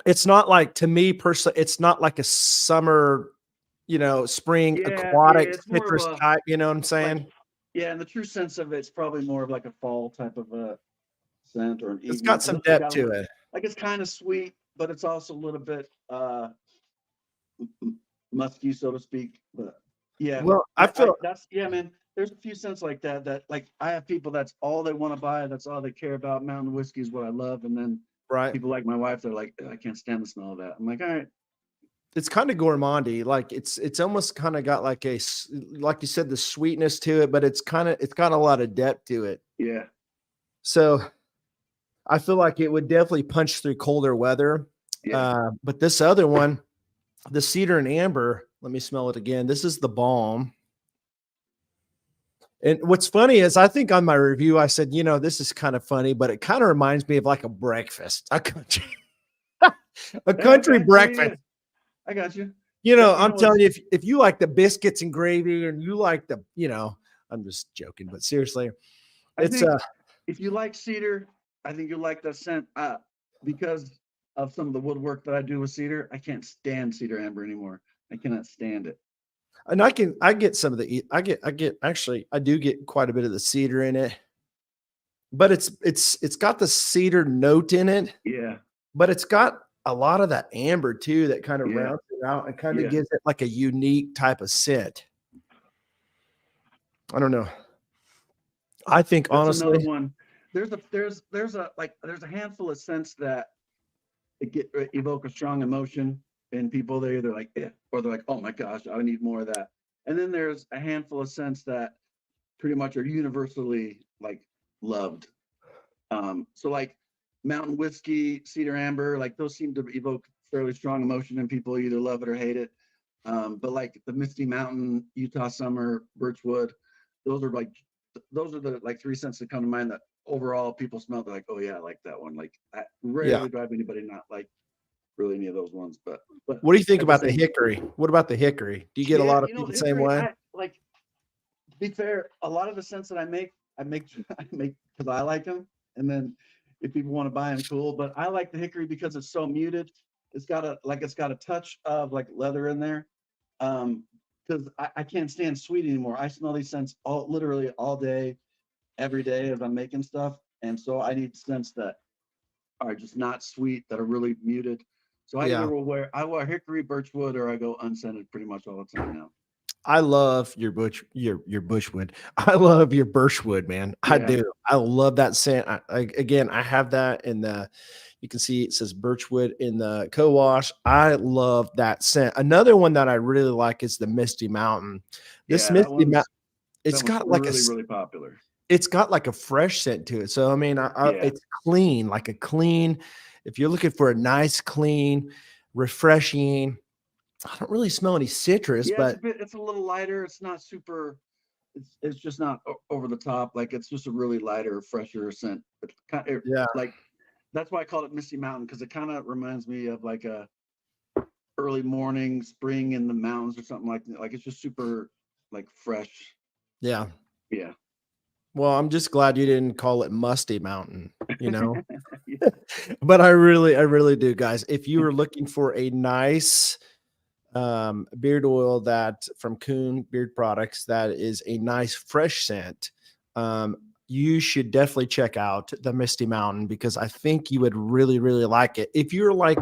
It's not like, to me personally, it's not like a summer, spring Yeah. Yeah. aquatic It's more of citrus a type, you know what I'm like, saying? yeah. In the true sense of it, it's probably more of like a fall type of a scent or an It's evening got because some it's like depth got a to little, it. like it's kind of sweet, but it's also a little bit musky, so to speak. But yeah, Well, I feel that's yeah, man. There's a few scents like that that like I have people that's all they want to buy, that's all they care about. Mountain whiskey is what I love, and then right. people like my wife, they're like, I can't stand the smell of that. I'm like, all right, It's kind of gourmandy. Like it's almost kind of got like like you said, the sweetness to it, but it's got a lot of depth to it. yeah, So I feel like it would definitely punch through colder weather. yeah, But this other one, the cedar and amber, let me smell it again. This is the balm. And what's funny is I think on my review, I said, this is kind of funny, but it kind of reminds me of like a breakfast, a yeah, country okay, yeah, yeah, breakfast. yeah. I got you. You I'm know what's telling you, if you like the biscuits and gravy and you like I'm just joking, but seriously, I it's think if you like cedar, I think you'll like the scent because of some of the woodwork that I do with cedar. I can't stand cedar amber anymore. I cannot stand it. and I get some of the, actually, I do get quite a bit of the cedar in it, but it's got the cedar note in it, Yeah, but it's got a lot of that amber too that kind of yeah, rounds it out and kind of yeah. gives it like a unique type of scent. I don't know. I think That's another honestly, one. There's a handful of scents that evoke a strong emotion in people. They're either like, eh, or they're like, oh my gosh, I need more of that. And then there's a handful of scents that pretty much are universally like loved. So like mountain whiskey, cedar amber, like those seem to evoke fairly strong emotion in people, either love it or hate it. But like the Misty Mountain, Utah Summer, Birchwood, those are like those are the like three scents that come to mind that overall people smell. They're like, oh yeah, I like that one. Like I yeah. rarely drive anybody not like really any of those ones. But What do you think at the about the same, hickory? What about the hickory? Do you get a yeah, lot of people the same hickory. way? I like to be fair. A lot of the scents that I make I make because I like them, and then if people want to buy them, cool. But I like the hickory because it's so muted. It's got a touch of like leather in there. Because I can't stand sweet anymore. I smell these scents literally all day, every day as I'm making stuff. And so I need scents that are just not sweet, that are really muted. So Yeah. I wear hickory, birchwood, or I go unscented pretty much all the time now. I love your your bushwood. I love your birchwood, man. I Yeah, do. I love that scent. Again, I have that in the. You can see it says birchwood in the co-wash. I love that scent. Another one that I really like is the Misty Mountain. This yeah, Misty Mountain, that it's one's got like a really, really popular. it's got like a fresh scent to it. So I mean, Yeah, it's clean, like a clean. If you're looking for a nice, clean, refreshing, I don't really smell any citrus, yeah, but it's a little lighter. It's not super. It's just not over the top. Like it's just a really lighter, fresher scent. It's kind of yeah, like that's why I call it Misty Mountain because it kind of reminds me of like a early morning spring in the mountains or something like that. Like it's just super like fresh. yeah. Yeah. Well, I'm just glad you didn't call it Musty Mountain, you know. Yeah. But I really do, guys. If you are looking for a nice beard oil that from Kuhn Beard Products that is a nice fresh scent, you should definitely check out the Misty Mountain because I think you would really, really like it. If you're like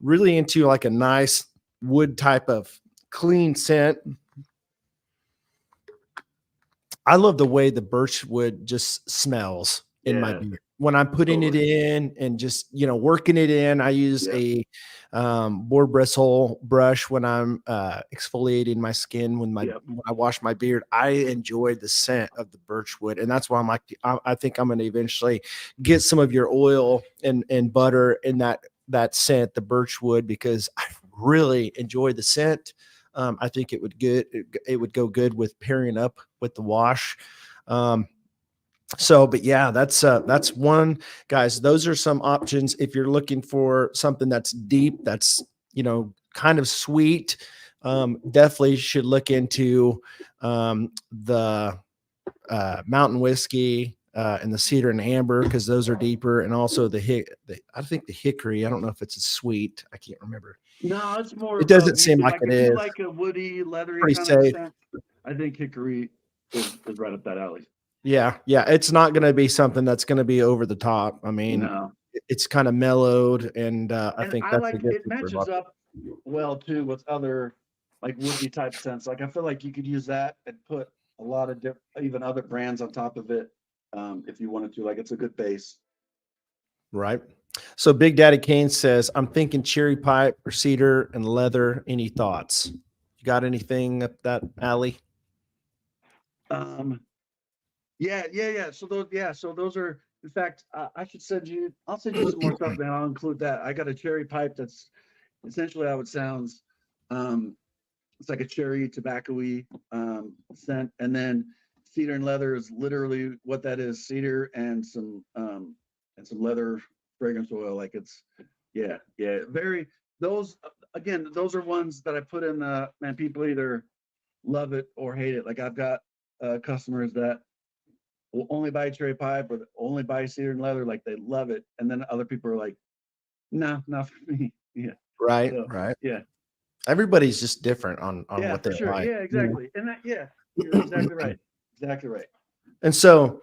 really into like a nice wood type of clean scent, I love the way the birch wood just smells in my Yeah. beard. When I'm putting it Totally. in and just, working it in, I use Yeah. a boar bristle brush when I'm exfoliating my skin Yep. when I wash my beard. I enjoy the scent of the birch wood, and that's why I'm like, I think I'm going to eventually get some of your oil and butter in that scent, the birch wood, because I really enjoy the scent. I think it would go good with pairing up with the wash. Um, but yeah, that's one, guys. Those are some options if you're looking for something that's deep, that's kind of sweet. Definitely should look into the mountain whiskey and the cedar and amber because those are deeper, and also I think the hickory. I don't know if it's a sweet. I can't remember. No, it's more It of a doesn't seem medium. like Like it if you is. like a woody, leathery Pretty kind of safe. scent, I think hickory is right up that alley. Yeah, yeah, it's not gonna be something that's gonna be over the top. I mean, No. it's kinda mellowed, and, I And think I that's a like good it thing for a lot matches of people. up well too with other like woody type scents. Like I feel like you could use that and put a lot of different, even other brands on top of it, if you wanted to. Like it's a good base. Right? So Big Daddy Kane says, "I'm thinking cherry pipe or cedar and leather. Any thoughts? You got anything up that alley?" Um, yeah. So those are. In fact, I should send you. I'll send you some more stuff, man. I'll include that. I got a cherry pipe that's essentially how it sounds. Um, it's like a cherry tobacco-y scent, and then cedar and leather is literally what that is: cedar and some leather fragrance oil. Like it's yeah, very those again. Those are ones that I put in. Man, people either love it or hate it. Like I've got customers that will only buy cherry pipe or only buy cedar and leather. Like they love it, and then other people are like, no, not for me. Yeah. Right, So right. yeah. Everybody's just different on Yeah, what for they sure. like, Yeah, exactly. And that, yeah, you're exactly right. Exactly right. And so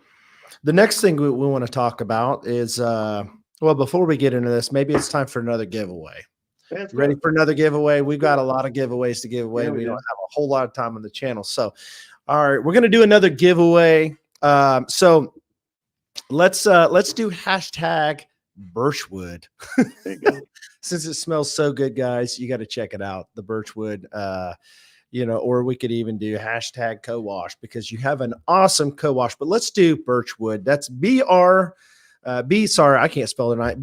the next thing we wanna talk about is, well, before we get into this, maybe it's time for another giveaway. Let's You ready go. for another giveaway? We've got a lot of giveaways to give away. Yeah, we We don't do. have a whole lot of time on the channel. So, all right, we're gonna do another giveaway. So let's do hashtag Birchwood. There you go. Since it smells so good, guys, you got to check it out. The Birchwood, or we could even do hashtag co-wash because you have an awesome co-wash. But let's do Birchwood. That's B. Sorry, I can't spell it right.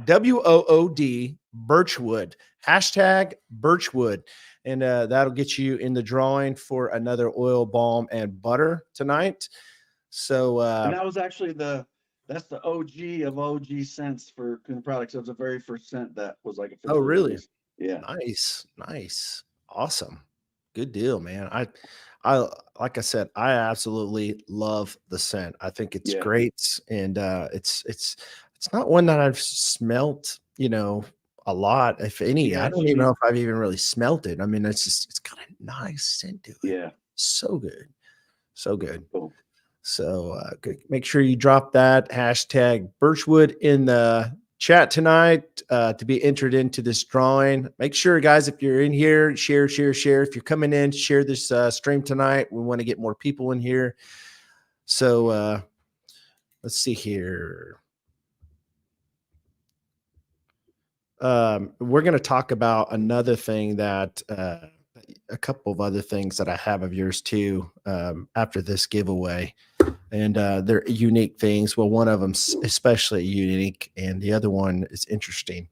BIRCHWOOD. Birchwood. Hashtag Birchwood. And that'll get you in the drawing for another oil, balm, and butter tonight. So, And that was actually that's the OG of OG scents for Kuhn Products. It was the very first scent that was like oh, officially really? released. Yeah. Nice, nice, awesome, good deal, man. I like I said, I absolutely love the scent. I think it's Yeah. great, and it's not one that I've smelt, a lot, if any. Yeah, I it's don't even know unique. if I've even really smelt it. I mean, it's got a nice scent to it. Yeah. So good, so good. Cool. So make sure you drop that hashtag Birchwood in the chat tonight to be entered into this drawing. Make sure, guys, if you're in here, share, share, share. If you're coming in, share this stream tonight. We want to get more people in here. So let's see here. We're going to talk about another thing that a couple of other things that I have of yours too after this giveaway. And they're unique things. Well, one of them especially unique, and the other one is interesting.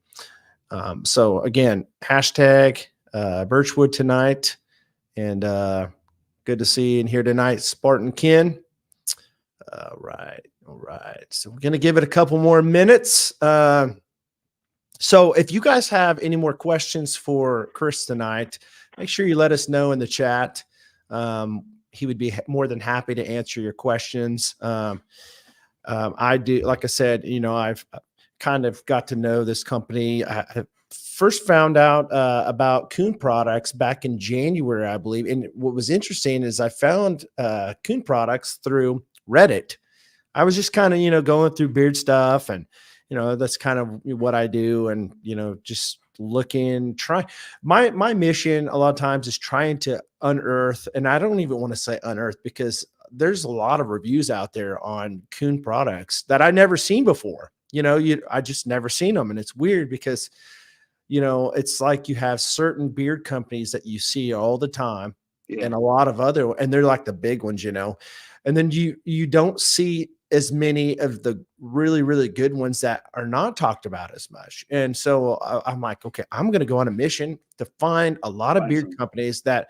So again, hashtag Birchwood tonight, and good to see you in here tonight, Spartan Ken. All right. So we're gonna give it a couple more minutes. So if you guys have any more questions for Chris tonight, make sure you let us know in the chat. He would be more than happy to answer your questions. I do, like I said, I've kind of got to know this company. I first found out about Kuhn Products back in January, I believe. And what was interesting is I found Kuhn Products through Reddit. I was just kind of, going through beard stuff, and, that's kind of what I do. And, just my mission a lot of times is trying to unearth, and I don't even want to say unearth, because there's a lot of reviews out there on Kuhn Products that I never seen before. I just never seen them. And it's weird because, it's like you have certain beard companies that you see all the time, and a lot of other, and they're like the big ones, and then you don't see as many of the really, really good ones that are not talked about as much. And so I'm like, okay, I'm going to go on a mission to find a lot of beard companies that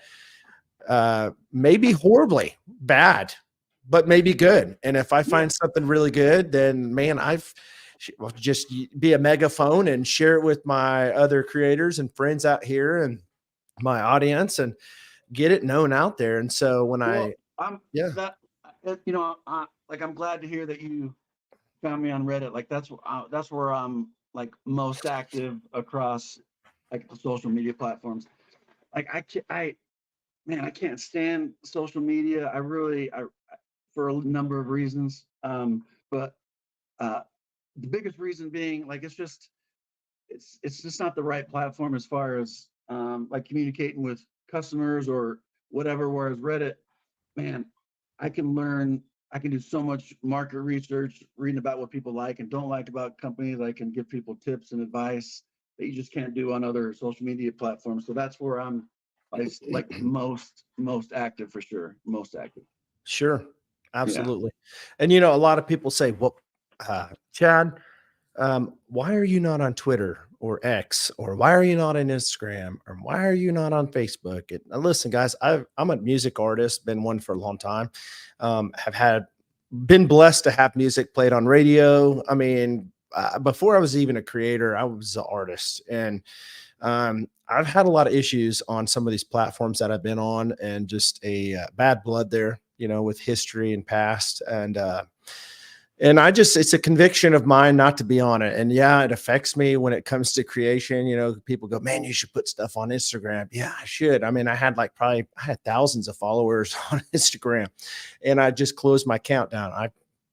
maybe horribly bad, but maybe good. And if I find something really good, then man, I've just be a megaphone and share it with my other creators and friends out here and my audience, and get it known out there. And so when I'm glad to hear that you found me on Reddit. Like that's where I'm like most active across like the social media platforms. Like I can't stand social media. I for a number of reasons. But the biggest reason being like it's just not the right platform as far as like communicating with customers or whatever. Whereas Reddit, man, I can do so much market research, reading about what people like and don't like about companies. I can give people tips and advice that you just can't do on other social media platforms. So that's where I'm like most active for sure. Most active. Sure. Absolutely. Yeah. And, a lot of people say, well, Chad, why are you not on Twitter or X, or why are you not on Instagram, or why are you not on Facebook? And listen, guys, I'm a music artist, been one for a long time. Been blessed to have music played on radio. I mean, before I was even a creator, I was an artist, and I've had a lot of issues on some of these platforms that I've been on, and just a bad blood there, with history and past. And it's a conviction of mine not to be on it. And yeah, it affects me when it comes to creation. People go, man, you should put stuff on Instagram. Yeah, I should. I mean, I had thousands of followers on Instagram, and I just closed my account down.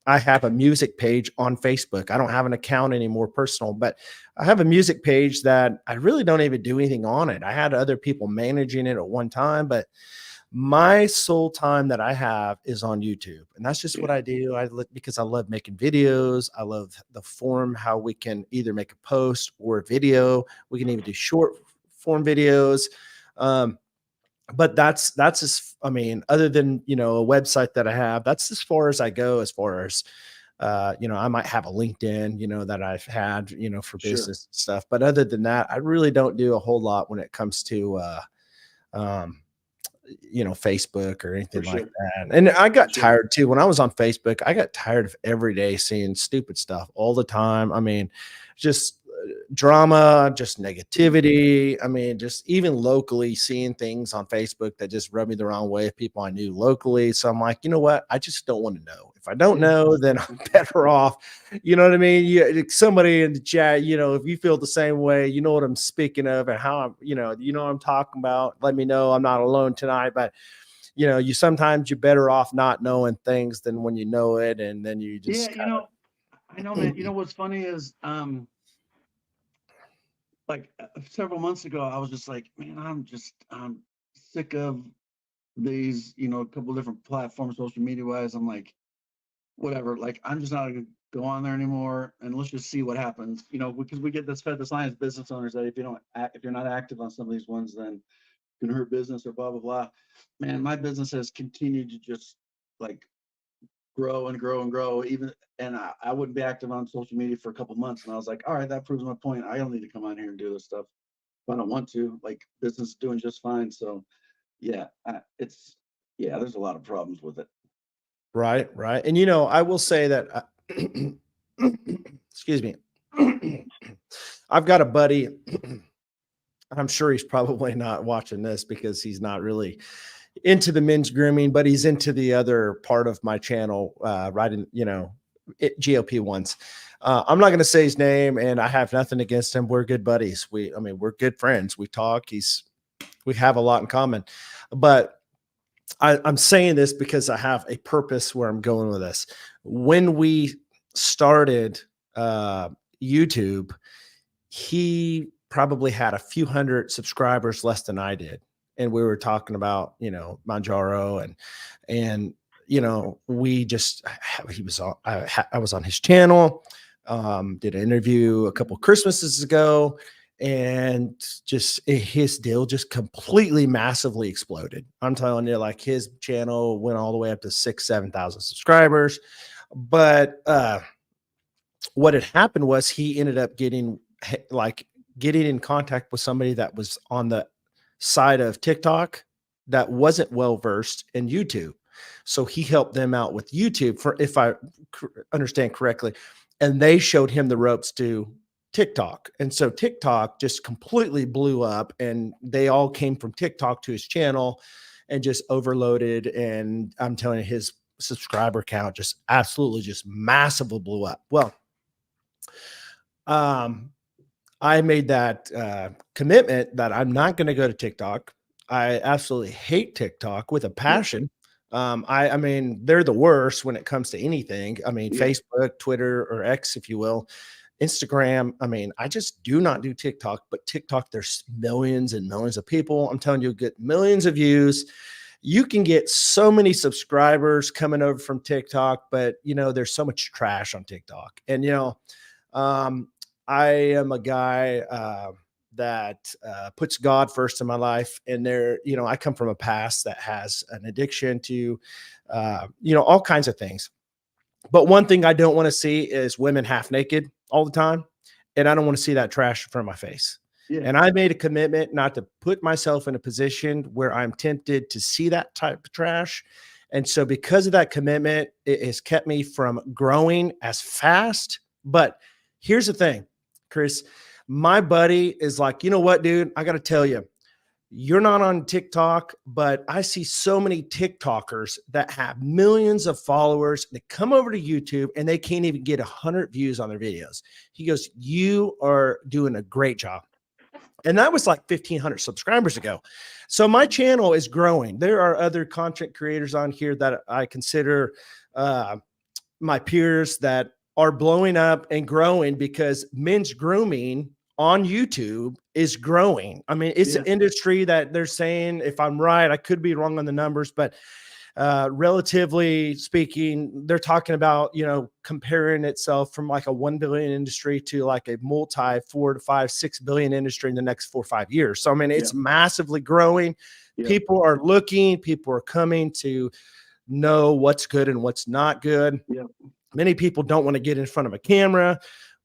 I have a music page on Facebook. I don't have an account anymore personal, but I have a music page that I really don't even do anything on it. I had other people managing it at one time, but my sole time that I have is on YouTube. And that's just what I do. Because I love making videos. I love the form, how we can either make a post or a video. We can even do short form videos. But that's other than, a website that I have, that's as far as I go, as far as, I might have a LinkedIn, that I've had, for business stuff. But other than that, I really don't do a whole lot when it comes to, Facebook or anything like that. And I got tired too. When I was on Facebook, I got tired of every day seeing stupid stuff all the time. I mean, just drama, just negativity. I mean, just even locally seeing things on Facebook that just rub me the wrong way of people I knew locally. So I'm like, you know what? I just don't want to know. If I don't know, then I'm better off. You know what I mean? Somebody in the chat, if you feel the same way, you know what I'm speaking of and how I'm, what I'm talking about. Let me know. I'm not alone tonight, but sometimes you're better off not knowing things than when you know it. And then you just, I know, man. What's funny is, like several months ago, I was just like, man, I'm sick of these, you know, a couple different platforms, social media wise. I'm like, whatever, like I'm just not gonna go on there anymore, and let's just see what happens, you know, because we get this fed this line as business owners that if you're not active on some of these ones, then you can hurt business or blah blah blah. Man, my business has continued to just like grow and grow and grow. Even and I wouldn't be active on social media for a couple months, and I was like, all right, that proves my point. I don't need to come on here and do this stuff if I don't want to. Like business is doing just fine. So yeah, it's yeah, there's a lot of problems with it. Right, right. And you know, I will say that excuse me. I've got a buddy. I'm sure he's probably not watching this because he's not really into the men's grooming, but he's into the other part of my channel, right in, you know, GOP ones. I'm not going to say his name, and I have nothing against him. We're good buddies. I mean, we're good friends. We talk. We have a lot in common, but I'm saying this because I have a purpose where I'm going with this. When we started YouTube, he probably had a few hundred subscribers less than I did. And we were talking about, you know, Manjaro and, you know, we just, he was on, I was on his channel, did an interview a couple Christmases ago, and just his deal just completely massively exploded. I'm telling you, like his channel went all the way up to 7,000 subscribers. But what had happened was he ended up getting in contact with somebody that was on the side of TikTok that wasn't well versed in YouTube. So he helped them out with YouTube, for if I understand correctly, and they showed him the ropes to TikTok. And so TikTok just completely blew up, and they all came from TikTok to his channel and just overloaded. And I'm telling you, his subscriber count just absolutely just massively blew up. Well, I made that commitment that I'm not going to go to TikTok. I absolutely hate TikTok with a passion. I mean, they're the worst when it comes to anything. I mean, Yeah. Facebook, Twitter, or X, if you will, Instagram. I mean, I just do not do TikTok, but TikTok, there's millions and millions of people. I'm telling you, get millions of views. You can get so many subscribers coming over from TikTok, but you know, there's so much trash on TikTok. And, you know, I am a guy that puts God first in my life. And there, you know, I come from a past that has an addiction to, you know, all kinds of things. But one thing I don't want to see is women half naked all the time. And I don't want to see that trash in front of my face. Yeah. And I made a commitment not to put myself in a position where I'm tempted to see that type of trash. And so because of that commitment, it has kept me from growing as fast. But here's the thing, Chris, my buddy is like, you know what, dude, I got to tell you, you're not on TikTok, but I see so many TikTokers that have millions of followers that come over to YouTube and they can't even get 100 views on their videos. He goes, you are doing a great job. And that was like 1,500 subscribers ago. So my channel is growing. There are other content creators on here that I consider my peers that are blowing up and growing because men's grooming on YouTube is growing. I mean, it's an industry that they're saying, if I'm right, I could be wrong on the numbers, but relatively speaking, they're talking about, you know, comparing itself from like a 1 billion industry to like a multi 4 to 5, 6 billion industry in the next 4 or 5 years. So, I mean, it's massively growing. People are looking, people are coming to know what's good and what's not good. Many people don't want to get in front of a camera.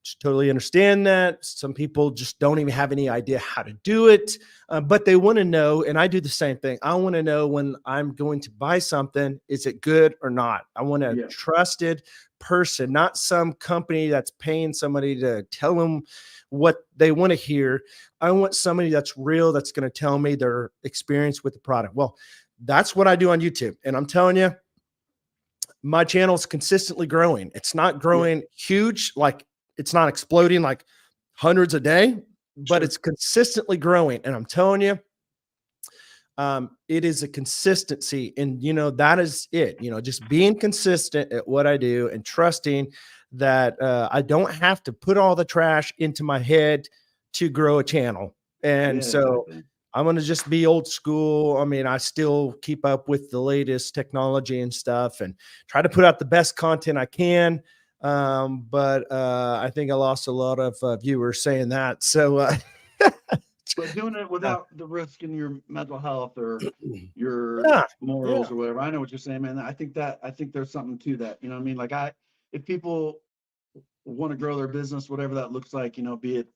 Just totally understand that. Some people just don't even have any idea how to do it, but they want to know. And I do the same thing. I want to know when I'm going to buy something, is it good or not? I want a trusted person, not some company that's paying somebody to tell them what they want to hear. I want somebody that's real, that's going to tell me their experience with the product. Well, that's what I do on YouTube. And I'm telling you, my channel is consistently growing. It's not growing huge, like it's not exploding like hundreds a day, but it's consistently growing. And I'm telling you, it is a consistency. And, you know, that is it, you know, just being consistent at what I do and trusting that I don't have to put all the trash into my head to grow a channel. And Yeah, so exactly. I'm going to just be old school. I mean, I still keep up with the latest technology and stuff and try to put out the best content I can. But I think I lost a lot of viewers saying that. So, But doing it without the risk in your mental health or your yeah, yeah, morals or whatever. I know what you're saying, man. I think there's something to that. You know what I mean? Like if people want to grow their business, whatever that looks like, be it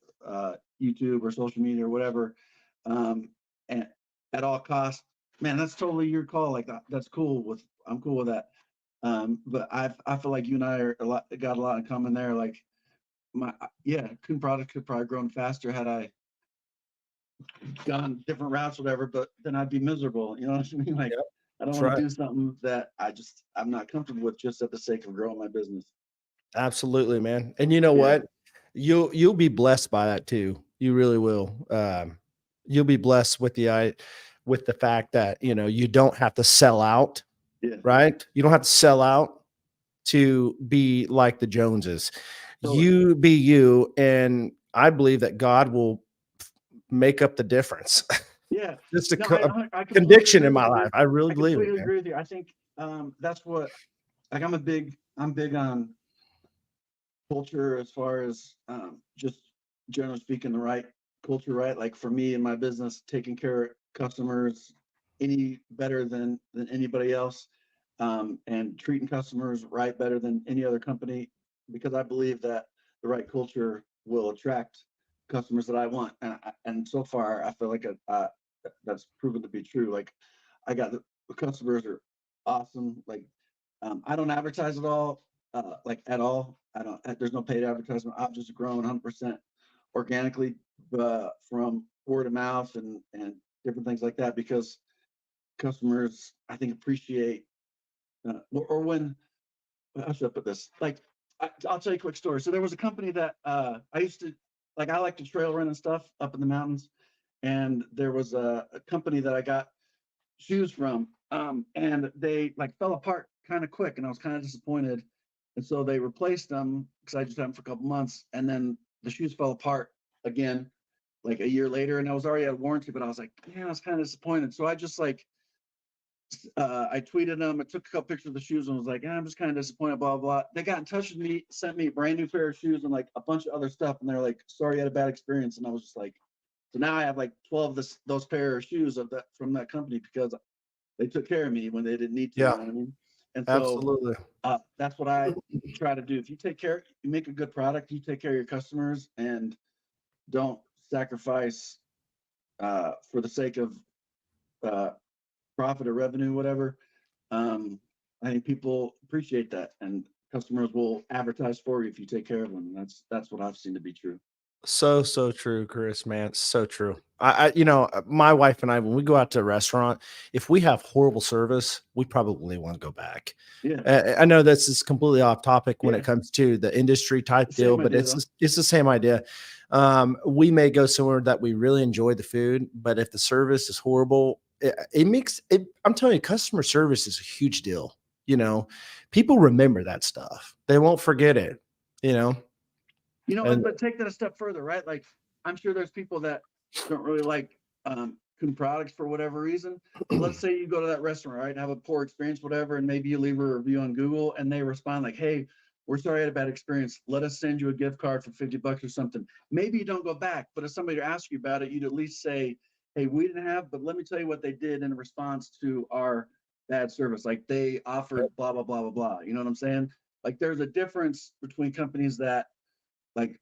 YouTube or social media or whatever, and at all costs, man, that's totally your call. Like that's cool I'm cool with that. But I feel like you and I got a lot in common there. Like Kuhn Products could probably grown faster had I gone different routes, whatever, but then I'd be miserable. You know what I mean? Like, yep, I don't that's want to right. do something that I'm not comfortable with just at the sake of growing my business. Absolutely, man. And you know Yeah. what? You'll be blessed by that too. You really will. You'll be blessed with the fact that you don't have to sell out, Yeah. right? You don't have to sell out to be like the Joneses. Totally. You be you, and I believe that God will make up the difference. Yeah. Just No, I a completely conviction agree in my with you, life. dude. I really I believe it, completely man. agree with you. I think that's what like I'm big on culture as far as just generally speaking the right culture, right? Like for me in my business, taking care of customers any better than anybody else, and treating customers right better than any other company, because I believe that the right culture will attract customers that I want, and so far I feel like that's proven to be true. Like I got the customers are awesome. Like I don't advertise at all, like at all. I don't. There's no paid advertisement. I've just grown 100% organically from word of mouth and different things like that, because customers I think appreciate or when how should I put this? Like I'll tell you a quick story. So there was a company that I used to like. I like to trail run and stuff up in the mountains, and there was a company that I got shoes from, and they like fell apart kind of quick, and I was kind of disappointed. And so they replaced them because I just had them for a couple months, and then the shoes fell apart again like a year later, and I was already out of warranty, but I was like, man, I was kind of disappointed. So I just like I tweeted them, I took a couple pictures of the shoes and was like, I'm just kind of disappointed, blah, blah, blah. They got in touch with me, sent me a brand new pair of shoes and like a bunch of other stuff. And they're like, sorry, you had a bad experience. And I was just like, so now I have like 12 of those pair of shoes from that company because they took care of me when they didn't need to, you Yeah, know what I mean? And so absolutely. that's what I try to do. If you you make a good product, you take care of your customers and don't sacrifice for the sake of uh, profit or revenue, whatever. I think people appreciate that, and customers will advertise for you if you take care of them. And that's what I've seen to be true. So true, Chris, man. So true. My wife and I, when we go out to a restaurant, if we have horrible service, we probably want to go back. Yeah, I know this is completely off topic when it yeah. comes to the industry type deal, Same but idea though. it's the same idea. We may go somewhere that we really enjoy the food, but if the service is horrible, it makes it. I'm telling you, customer service is a huge deal. You know, people remember that stuff. They won't forget it. You know, and But take that a step further, right? Like I'm sure there's people that don't really like Kuhn products for whatever reason. But let's say you go to that restaurant, right, and have a poor experience, whatever, and maybe you leave a review on Google and they respond like, hey, we're sorry I had a bad experience. Let us send you a gift card for $50 or something. Maybe you don't go back, but if somebody asks you about it, you'd at least say, hey, we didn't have, but let me tell you what they did in response to our bad service. Like they offered blah, blah, blah, blah, blah. You know what I'm saying? Like there's a difference between companies that like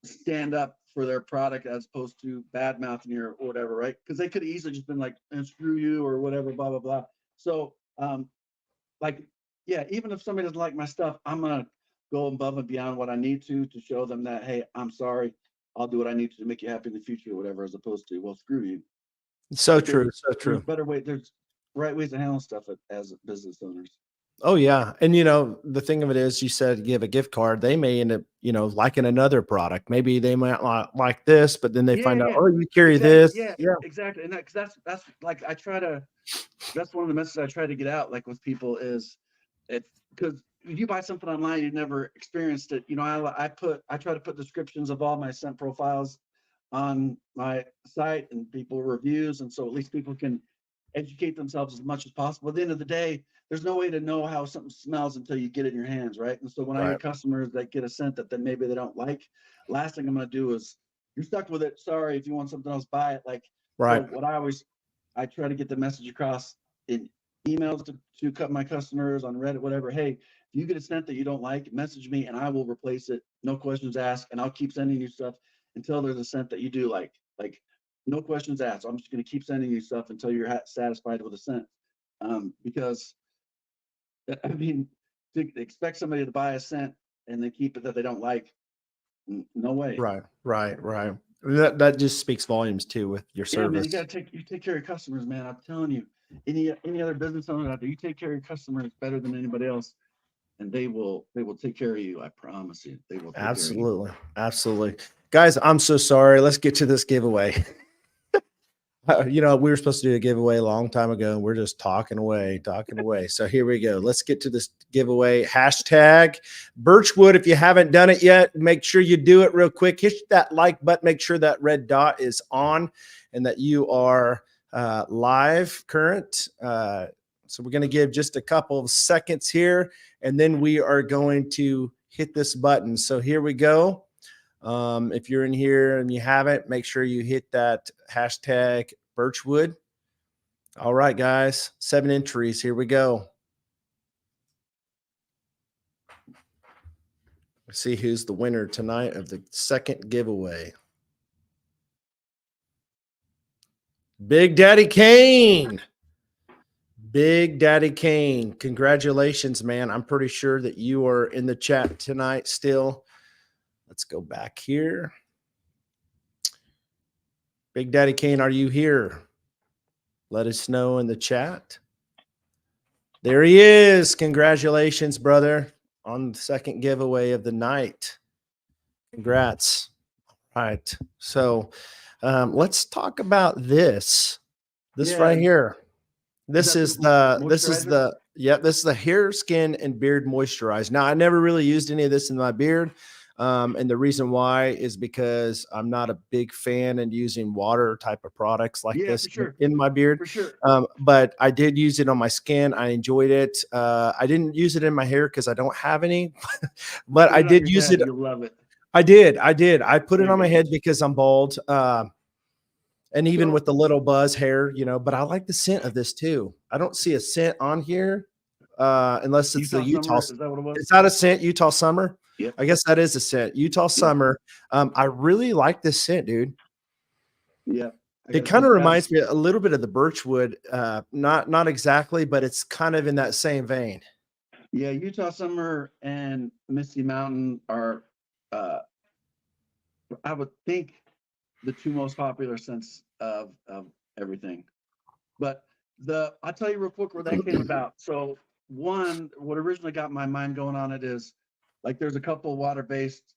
stand up for their product as opposed to bad mouthing you or whatever, right? Because they could have easily just been like, screw you or whatever, blah, blah, blah. So, like, yeah, even if somebody doesn't like my stuff, I'm going to go above and beyond what I need to show them that, hey, I'm sorry. I'll do what I need to make you happy in the future or whatever, as opposed to, well, screw you. so Like true, so there's true. better way, there's right ways to handle stuff as business owners. Oh yeah, and the thing of it is, you said give a gift card. They may end up, liking another product. Maybe they might not like this, but then they Yeah, find out, yeah, oh, you carry exactly. this. Yeah, Yeah, exactly. And because that's like that's one of the messages I try to get out like with people is it because if you buy something online, you've never experienced it. You know, I try to put descriptions of all my scent profiles on my site and people reviews, and so at least people can educate themselves as much as possible. At the end of the day, there's no way to know how something smells until you get it in your hands, right? And so when I Right. get customers that get a scent that then maybe they don't like, last thing I'm going to do is, you're stuck with it. Sorry, if you want something else, buy it. Like, so Right. what I try to get the message across in emails to cut my customers on Reddit, whatever. Hey, if you get a scent that you don't like, message me and I will replace it. No questions asked. And I'll keep sending you stuff until there's a scent that you do like. Like, no questions asked. I'm just going to keep sending you stuff until you're satisfied with the scent. Because I mean, to expect somebody to buy a scent and then keep it that they don't like, no way. Right. Right. Right. That just speaks volumes too with your Yeah, man, service. you take care of your customers, man. I'm telling you, any other business owner out there, you take care of your customers better than anybody else, and they will take care of you. I promise you, they will take care of you. Absolutely. Absolutely. Guys, I'm so sorry. Let's get to this giveaway. You know, we were supposed to do a giveaway a long time ago, and we're just talking away, talking away. So here we go. Let's get to this giveaway. Hashtag Birchwood. If you haven't done it yet, make sure you do it real quick. Hit that like button. Make sure that red dot is on and that you are live current. So we're going to give just a couple of seconds here, and then we are going to hit this button. So here we go. If you're in here and you haven't, make sure you hit that hashtag Birchwood. All right, guys, 7 entries. Here we go. Let's see who's the winner tonight of the second giveaway. Big Daddy Kane. Big Daddy Kane. Congratulations, man. I'm pretty sure that you are in the chat tonight still. Let's go back here. Big Daddy Kane, are you here? Let us know in the chat. There he is. Congratulations, brother, on the second giveaway of the night. Congrats. All right. So let's talk about this. This Yeah, right here. is This that is the moisturizer? this is the hair, skin, and beard moisturizer. Now, I never really used any of this in my beard. And the reason why is because I'm not a big fan in using water type of products like Yeah, this for sure, in my beard. for sure. But I did use it on my skin. I enjoyed it. I didn't use it in my hair because I don't have any, but Put I it on did your use head, it. you'll love it. I did. I did. I put it There on you my go. head because I'm bald. And even So with the little buzz hair, you know, but I like the scent of this too. I don't see a scent on here unless it's the Utah Utah. summer, is that what it was? Is that a scent, Utah summer? Yep. I guess that is a scent, Utah Yep. summer. I really like this scent, dude. Yep. I It got kind this of guy. reminds me a little bit of the birchwood. Not exactly, but it's kind of in that same vein. Yeah, Utah summer and Misty Mountain are, uh, I would think, the two most popular scents of everything. But I'll tell you real quick where that came about. So one, what originally got my mind going on it is, like, there's a couple water-based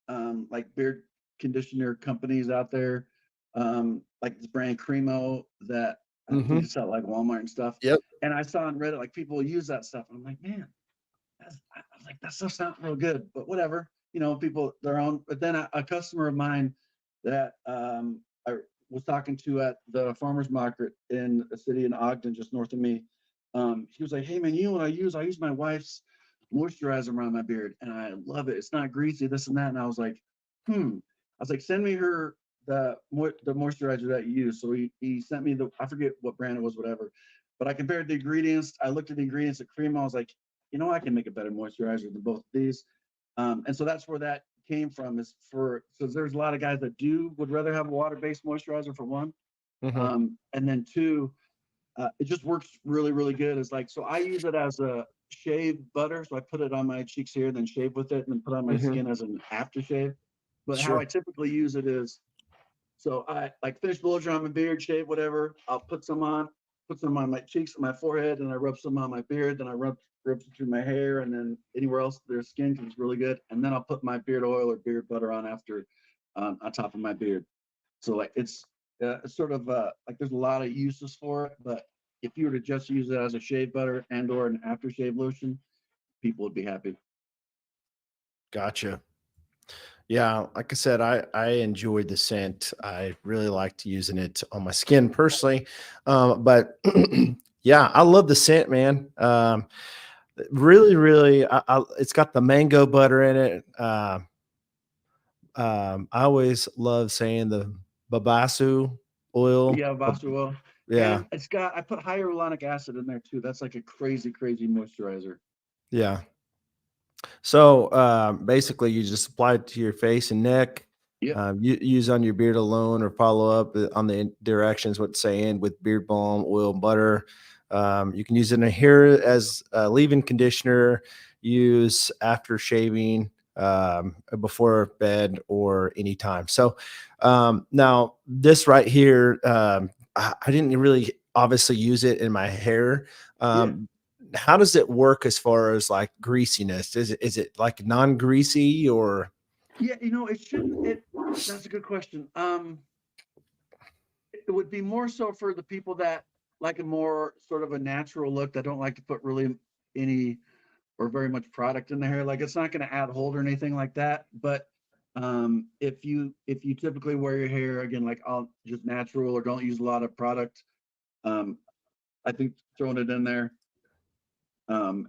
like beard conditioner companies out there, like this brand Cremo that I think Mm-hmm. it's at like Walmart and stuff. Yep. And I saw on Reddit like people use that stuff, and I'm like, man, I was like, that stuff sounds real good, but whatever, you know, people their own. But then a customer of mine that I was talking to at the farmers market in a city in Ogden, just north of me, he was like, hey man, you know what I use? I use my wife's moisturizer around my beard, and I love it. It's not greasy, this and that. And I was like, I was like, send me her the moisturizer that you use. So he sent me I forget what brand it was, whatever. But I compared the ingredients. I looked at the ingredients of cream. I was like, you know, I can make a better moisturizer than both of these. And so that's where that came from, is so there's a lot of guys that would rather have a water-based moisturizer for one. Mm-hmm. And then two, it just works really, really good. It's like, so I use it as a shave butter. So I put it on my cheeks here, then shave with it, and then put on my Mm-hmm. skin as an aftershave. But how I Sure. typically use it is, so I like finish blow dry my beard, shave, whatever. I'll put some on my cheeks and my forehead, and I rub some on my beard. Then I rub some through my hair, and then anywhere else there's skin because it's really good. And then I'll put my beard oil or beard butter on after, on top of my beard. So like it's sort of like there's a lot of uses for it, but if you were to just use it as a shave butter and or an aftershave lotion, people would be happy. Gotcha. Yeah, like I said, I enjoyed the scent. I really liked using it on my skin personally, but yeah, I love the scent, man. Really, really, it's got the mango butter in it. I always love saying the babasu oil. Yeah, Boston oil. Yeah, And I put hyaluronic acid in there too. That's like a crazy, crazy moisturizer. yeah. So basically, you just apply it to your face and neck. Yep. Use on your beard alone, or follow up on the directions what it's saying with beard balm, oil, and butter. You can use it in hair as a leave-in conditioner. Use after shaving, before bed, or anytime. So now this right here, I didn't really obviously use it in my hair. Yeah. Um, how does it work as far as like greasiness? Is it like non-greasy or Yeah, it shouldn't it that's a good question. It would be more so for the people that like a more sort of a natural look, that don't like to put really any or very much product in their hair. Like it's not going to add hold or anything like that. But if you typically wear your hair again like all just natural or don't use a lot of product, um, I think throwing it in there,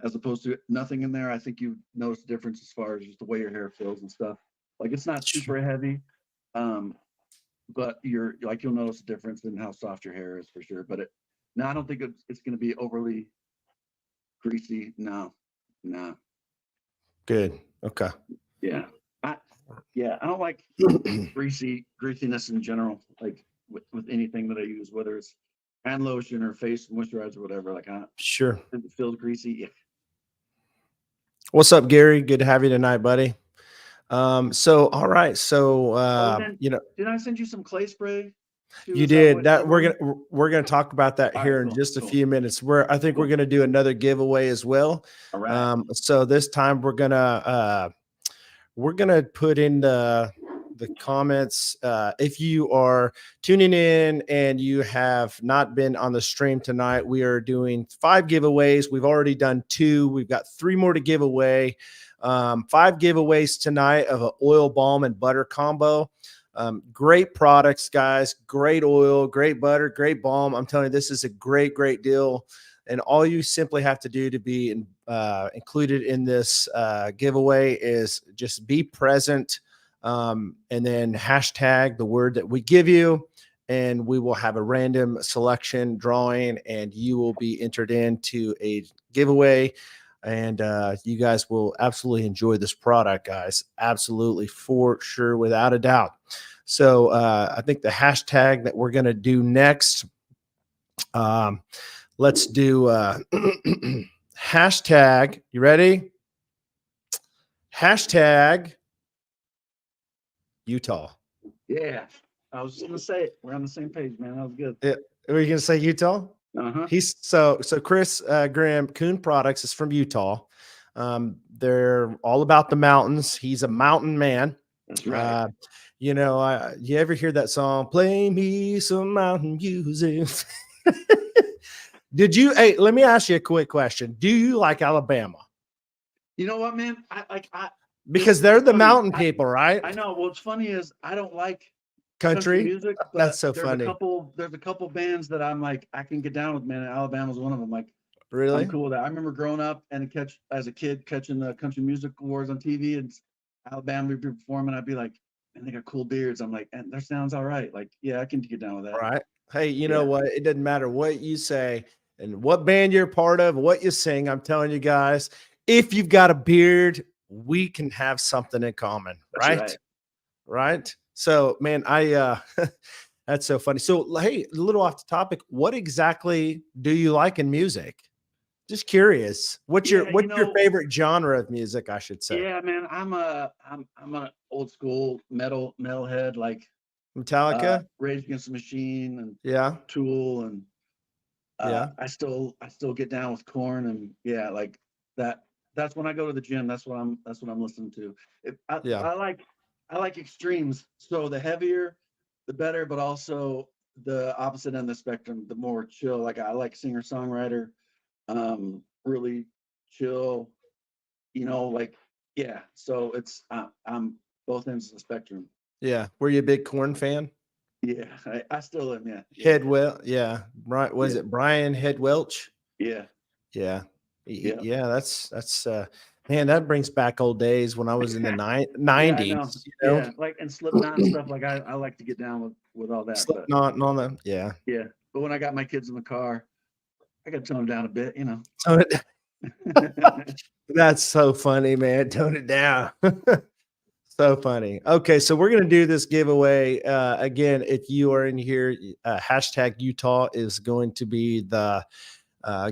as opposed to nothing in there, I think you notice the difference as far as just the way your hair feels and stuff. Like it's not super heavy, um, but you'll notice a difference in how soft your hair is for sure. But no, I don't think it's going to be overly greasy. No, no, good? Okay. yeah, I yeah, I don't like greasiness in general. Like with anything that I use, whether it's hand lotion or face moisturizer, or whatever. Like Sure. if it feels greasy, yeah. What's up, Gary? Good to have you tonight, buddy. So all right. So Oh, and then did I send you some clay spray too? you Is that did what that. you wanted? We're gonna talk about that All right, here in cool, just a cool, few minutes. I think we're cool. gonna do another giveaway as well. All right. So this time we're gonna put in the comments. If you are tuning in and you have not been on the stream tonight, we are doing 5 giveaways. We've already done 2. We've got 3 more to give away. 5 giveaways tonight of an oil balm and butter combo. Great products, guys. Great oil, great butter, great balm. I'm telling you, this is a great, great deal. And all you simply have to do to be included in this giveaway is just be present, and then hashtag the word that we give you. And we will have a random selection drawing, and you will be entered into a giveaway. And you guys will absolutely enjoy this product, guys. Absolutely, for sure, without a doubt. So I think the hashtag that we're going to do next, um, let's do hashtag. You ready? Hashtag Utah. Yeah, I was just gonna say it. We're on the same page, man. That was good. Yeah. Are you going to say Utah? Uh-huh. He's so Chris Graham, Kuhn Products, is from Utah. They're all about the mountains. He's a mountain man. That's right. Uh, you ever hear that song? Play me some mountain music. Did you? Hey, let me ask you a quick question. Do you like Alabama? You know what, man? I Because they're it's the funny. mountain people, right? I know. What's funny is I don't like country Country. music, That's but so funny. there's a couple bands that I'm like I can get down with, man. Alabama's one of them. Like I'm Really? cool with that. I remember growing up and as a kid catching the country music awards on TV, and Alabama would be performing. I'd be like, man, they got cool beards. I'm like, and their sounds all right. Like, yeah, I can get down with that. Right. Hey, you know Yeah, what? It doesn't matter what you say and what band you're part of, what you sing. I'm telling you guys, if you've got a beard, we can have something in common, that's right? right. Right. So, man, that's so funny. So, hey, a little off the topic. What exactly do you like in music? Just curious. Yeah, What's your favorite genre of music, I should say? yeah, man. I'm an old school metalhead, like Metallica? Rage Against the Machine and Yeah. Tool, and Yeah. I still get down with Corn, and yeah, like that. That's when I go to the gym. That's what I'm listening to. If, Yeah. I like extremes. So the heavier, the better, but also the opposite end of the spectrum, the more chill. Like I like singer songwriter, really chill. Like Yeah. So it's I'm both ends of the spectrum. Yeah. Were you a big Corn fan? Yeah, I still am. Yeah, yeah, Headwell, yeah. Right. Was yeah, it Brian Head Welch? yeah, Yeah. yeah, Yeah, that's man, that brings back old days when I was in the yeah. I know. 90s, Yeah, like and Slipknot and stuff. Like I like to get down with all that. But Slipknot and all that. Yeah. yeah, but when I got my kids in the car, I got to tone them down a bit. So that's so funny, man. Tone it down. So funny. Okay, so we're gonna do this giveaway again. If you are in here, hashtag Utah is going to be the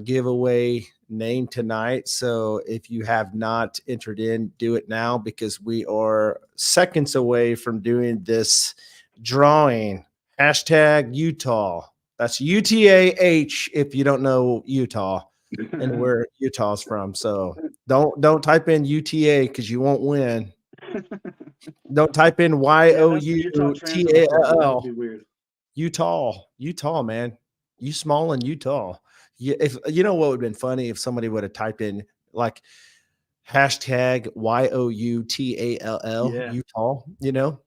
giveaway name tonight. So if you have not entered in, do it now because we are seconds away from doing this drawing. Hashtag Utah. That's UTAH if you don't know Utah and where Utah's from. So don't type in UTA because you won't win. Don't type in Yeah, that's the Utah Transit Authority. That would YOUTAL. be weird. Utah, man. You small in Utah. Yeah, if you know what would have been funny if somebody would have typed in like hashtag YOUTALL Yeah, Utah, you know?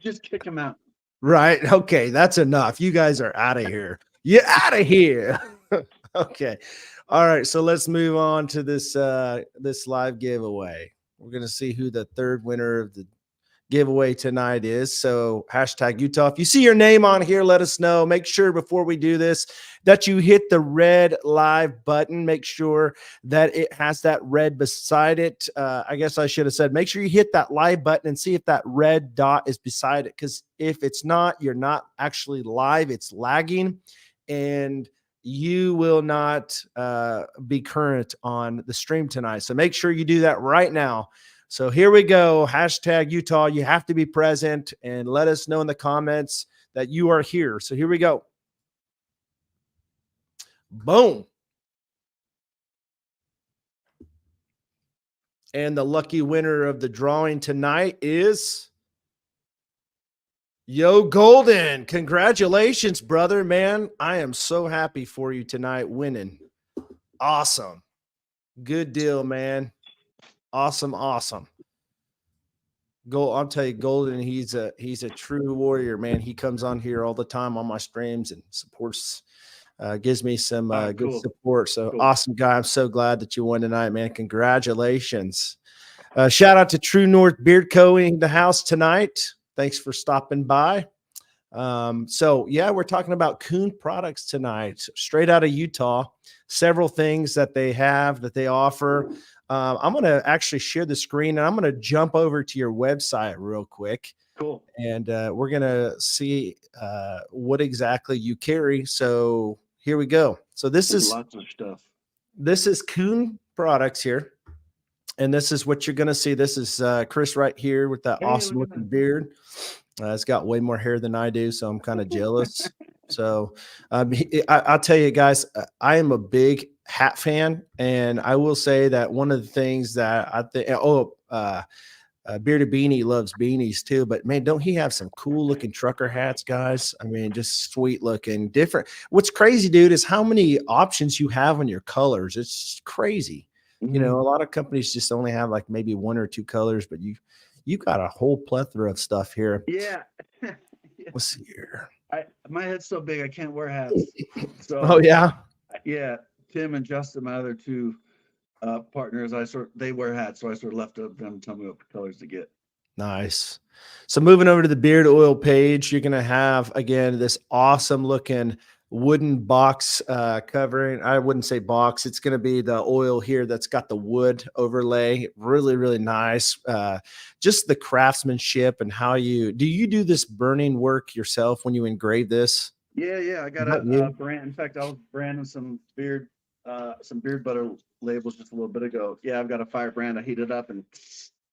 just kick them out. Right. Okay, that's enough. You guys are out of here. You're out of here. Okay. All right. So let's move on to this live giveaway. We're gonna see who the third winner of the giveaway tonight is. So hashtag Utah. If you see your name on here, let us know. Make sure before we do this that you hit the red live button. Make sure that it has that red beside it. I guess I should have said, make sure you hit that live button and see if that red dot is beside it. Because if it's not, you're not actually live. It's lagging and you will not be current on the stream tonight. So make sure you do that right now. So here we go. Hashtag Utah. You have to be present and let us know in the comments that you are here. So here we go. Boom. And the lucky winner of the drawing tonight is Yo Golden. Congratulations, brother, man. I am so happy for you tonight winning. Awesome. Good deal, man. Awesome. I'll tell you, Golden, he's a true warrior, man. He comes on here all the time on my streams and supports, gives me some good Cool. support. So Cool. Awesome guy. I'm so glad that you won tonight, man. Congratulations. Shout out to True North Beard Co. in the house tonight. Thanks for stopping by. So yeah, we're talking about Kuhn Products tonight, straight out of Utah. Several things that they have that they offer. I'm going to actually share the screen and I'm going to jump over to your website real quick. Cool. And we're going to see what exactly you carry. So here we go. So this is lots of stuff. This is Kuhn Products here. And this is what you're going to see. This is Chris right here with that awesome looking beard. It's got way more hair than I do, so I'm kind of jealous. So I'll tell you guys, I am a big hat fan, and I will say that one of the things that I think, Bearded Beanie loves beanies too, but man, don't he have some cool looking trucker hats, guys? I mean, just sweet looking, different. What's crazy, dude, is how many options you have on your colors. It's crazy. You know, a lot of companies just only have like maybe one or two colors, but you got a whole plethora of stuff here. Yeah. Let's see here. My head's so big I can't wear hats. So oh yeah. Tim and Justin, my other two partners, they wear hats, so I sort of left up them to tell me what colors to get. Nice. So moving over to the beard oil page, you're gonna have again this awesome looking wooden box covering. I wouldn't say box. It's going to be the oil here that's got the wood overlay. Really, really nice. Just the craftsmanship and how you do this burning work yourself when you engrave this? Yeah. I got a brand. In fact, I was branding some beard butter labels just a little bit ago. Yeah, I've got a fire brand. I heat it up and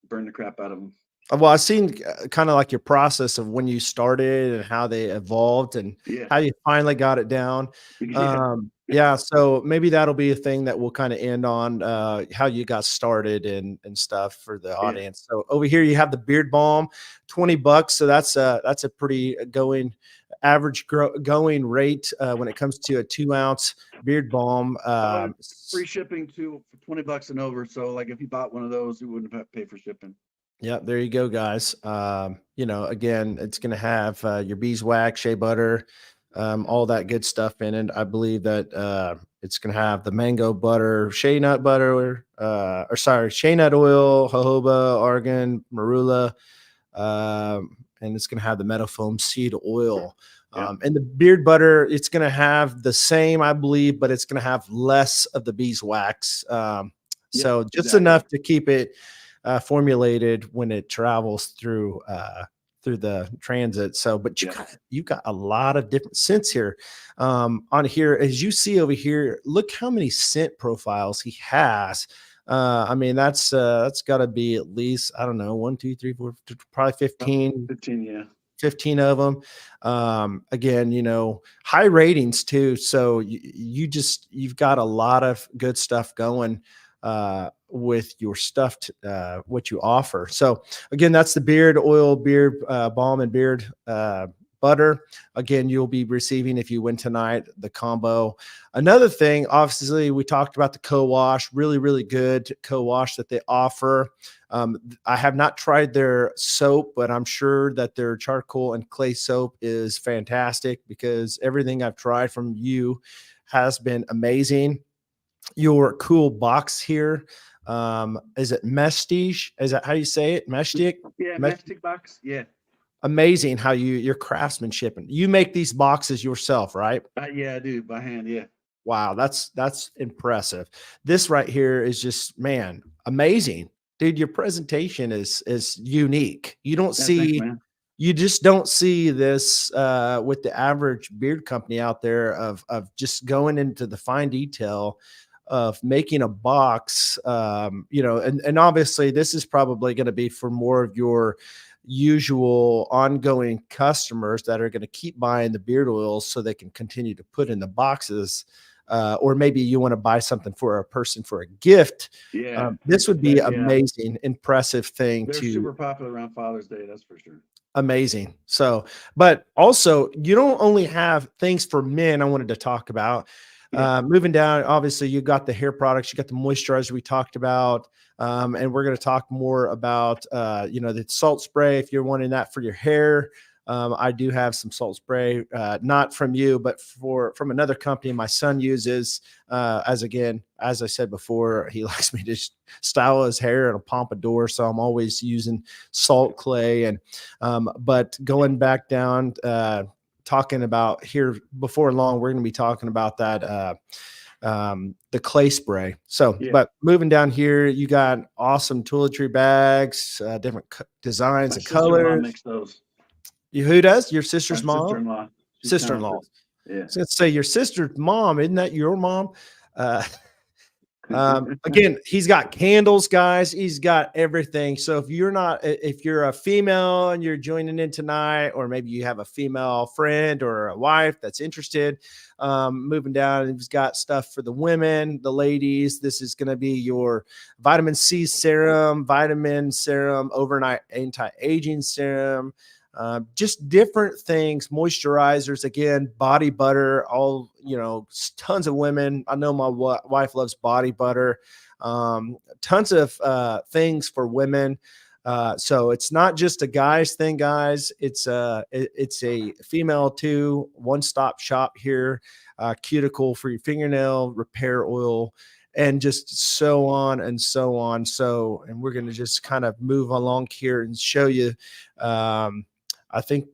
burn the crap out of them. Well, I've seen kind of like your process of when you started and how they evolved and how you finally got it down. Yeah. So maybe that'll be a thing that we'll kind of end on how you got started and stuff for the audience. So over here you have the beard balm, $20. So that's a pretty going average going rate when it comes to a 2-ounce beard balm. Free shipping to for $20 and over. So like if you bought one of those, you wouldn't have to pay for shipping. Yeah, there you go, guys. Again, it's going to have your beeswax, shea butter, all that good stuff in it. I believe that it's going to have the mango butter, shea nut butter, shea nut oil, jojoba, argan, marula, and it's going to have the meadow foam seed oil. And the beard butter, it's going to have the same, I believe, but it's going to have less of the beeswax. So just enough to keep it formulated when it travels through the transit. So, but you got a lot of different scents here. On here, as you see over here, look how many scent profiles he has. I mean, that's got to be at least, I don't know, 1, 2, 3, 4, probably 15. 15, yeah. 15 of them. Again, high ratings too. So you've got a lot of good stuff going with your stuff, what you offer. So again, that's the beard oil, beard balm, and beard butter. Again, you'll be receiving, if you win tonight, the combo. Another thing, obviously, we talked about the co-wash, really, really good co-wash that they offer. I have not tried their soap, but I'm sure that their charcoal and clay soap is fantastic, because everything I've tried from you has been amazing. Your cool box here, is it Mestige? Is that how you say it? Mestige? Yeah, Mestige box. Yeah. Amazing how your craftsmanship, and you make these boxes yourself, right? Yeah, I do by hand. Yeah. Wow, that's impressive. This right here is just, man, amazing. Dude, your presentation is unique. You don't Thanks, see man. You just don't see this with the average beard company out there of just going into the fine detail of making a box. And obviously this is probably going to be for more of your usual ongoing customers that are going to keep buying the beard oils so they can continue to put in the boxes. Or maybe you want to buy something for a person for a gift. Yeah. This would be amazing, impressive thing. They're super popular around Father's Day. That's for sure. Amazing. So, but also you don't only have things for men. I wanted to talk about moving down. Obviously you got the hair products, you got the moisturizer we talked about. And we're going to talk more about, the salt spray. If you're wanting that for your hair, I do have some salt spray, not from you, but from another company my son uses. As I said before, he likes me to style his hair in a pompadour, so I'm always using salt clay. And but going back down, talking about here before long, we're going to be talking about that. The clay spray. So, but moving down here, you got awesome toiletry bags, different designs and colors. Makes those. Who does? Your sister's mom? Sister-in-law. Sister-in-law. Yeah. I was going to say your sister's mom. Isn't that your mom? Again, he's got candles, guys. He's got everything. So if you're a female and you're joining in tonight, or maybe you have a female friend or a wife that's interested, moving down, and he's got stuff for the women, the ladies. This is going to be your vitamin C serum, vitamin serum, overnight anti-aging serum. Just different things, moisturizers, again, body butter, all, tons of women. I know my wife loves body butter, tons of things for women. So it's not just a guy's thing, guys. It's a female too. One-stop shop here. Cuticle for your fingernail, repair oil, and just so on and so on. So, and we're going to just kind of move along here and show you, I think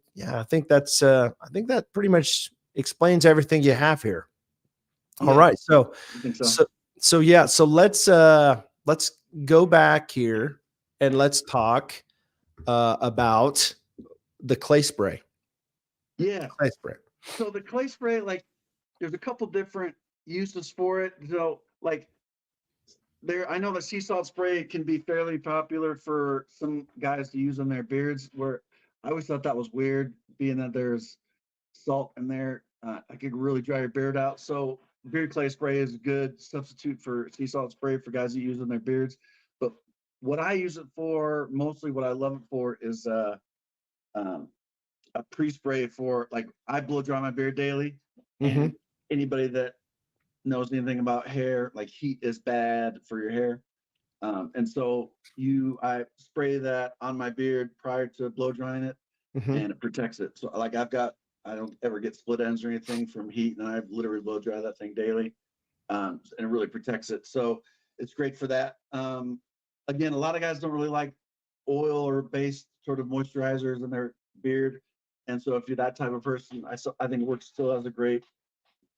that pretty much explains everything you have here. All right. So let's go back here and let's talk about the clay spray. Yeah. Clay spray. So the clay spray, like, there's a couple different uses for it. So I know the sea salt spray can be fairly popular for some guys to use on their beards, where I always thought that was weird, being that there's salt in there. I could really dry your beard out. So beard clay spray is a good substitute for sea salt spray for guys that use on their beards. But what I use it for, mostly what I love it for, is a pre-spray for, like, I blow dry my beard daily, Mm-hmm. and anybody that knows anything about hair, like, heat is bad for your hair. And so I spray that on my beard prior to blow drying it, Mm-hmm. and it protects it. So like I don't ever get split ends or anything from heat, and I literally blow dry that thing daily. And it really protects it. So it's great for that. Again, a lot of guys don't really like oil or based sort of moisturizers in their beard. And so if you're that type of person, I think it works still as a great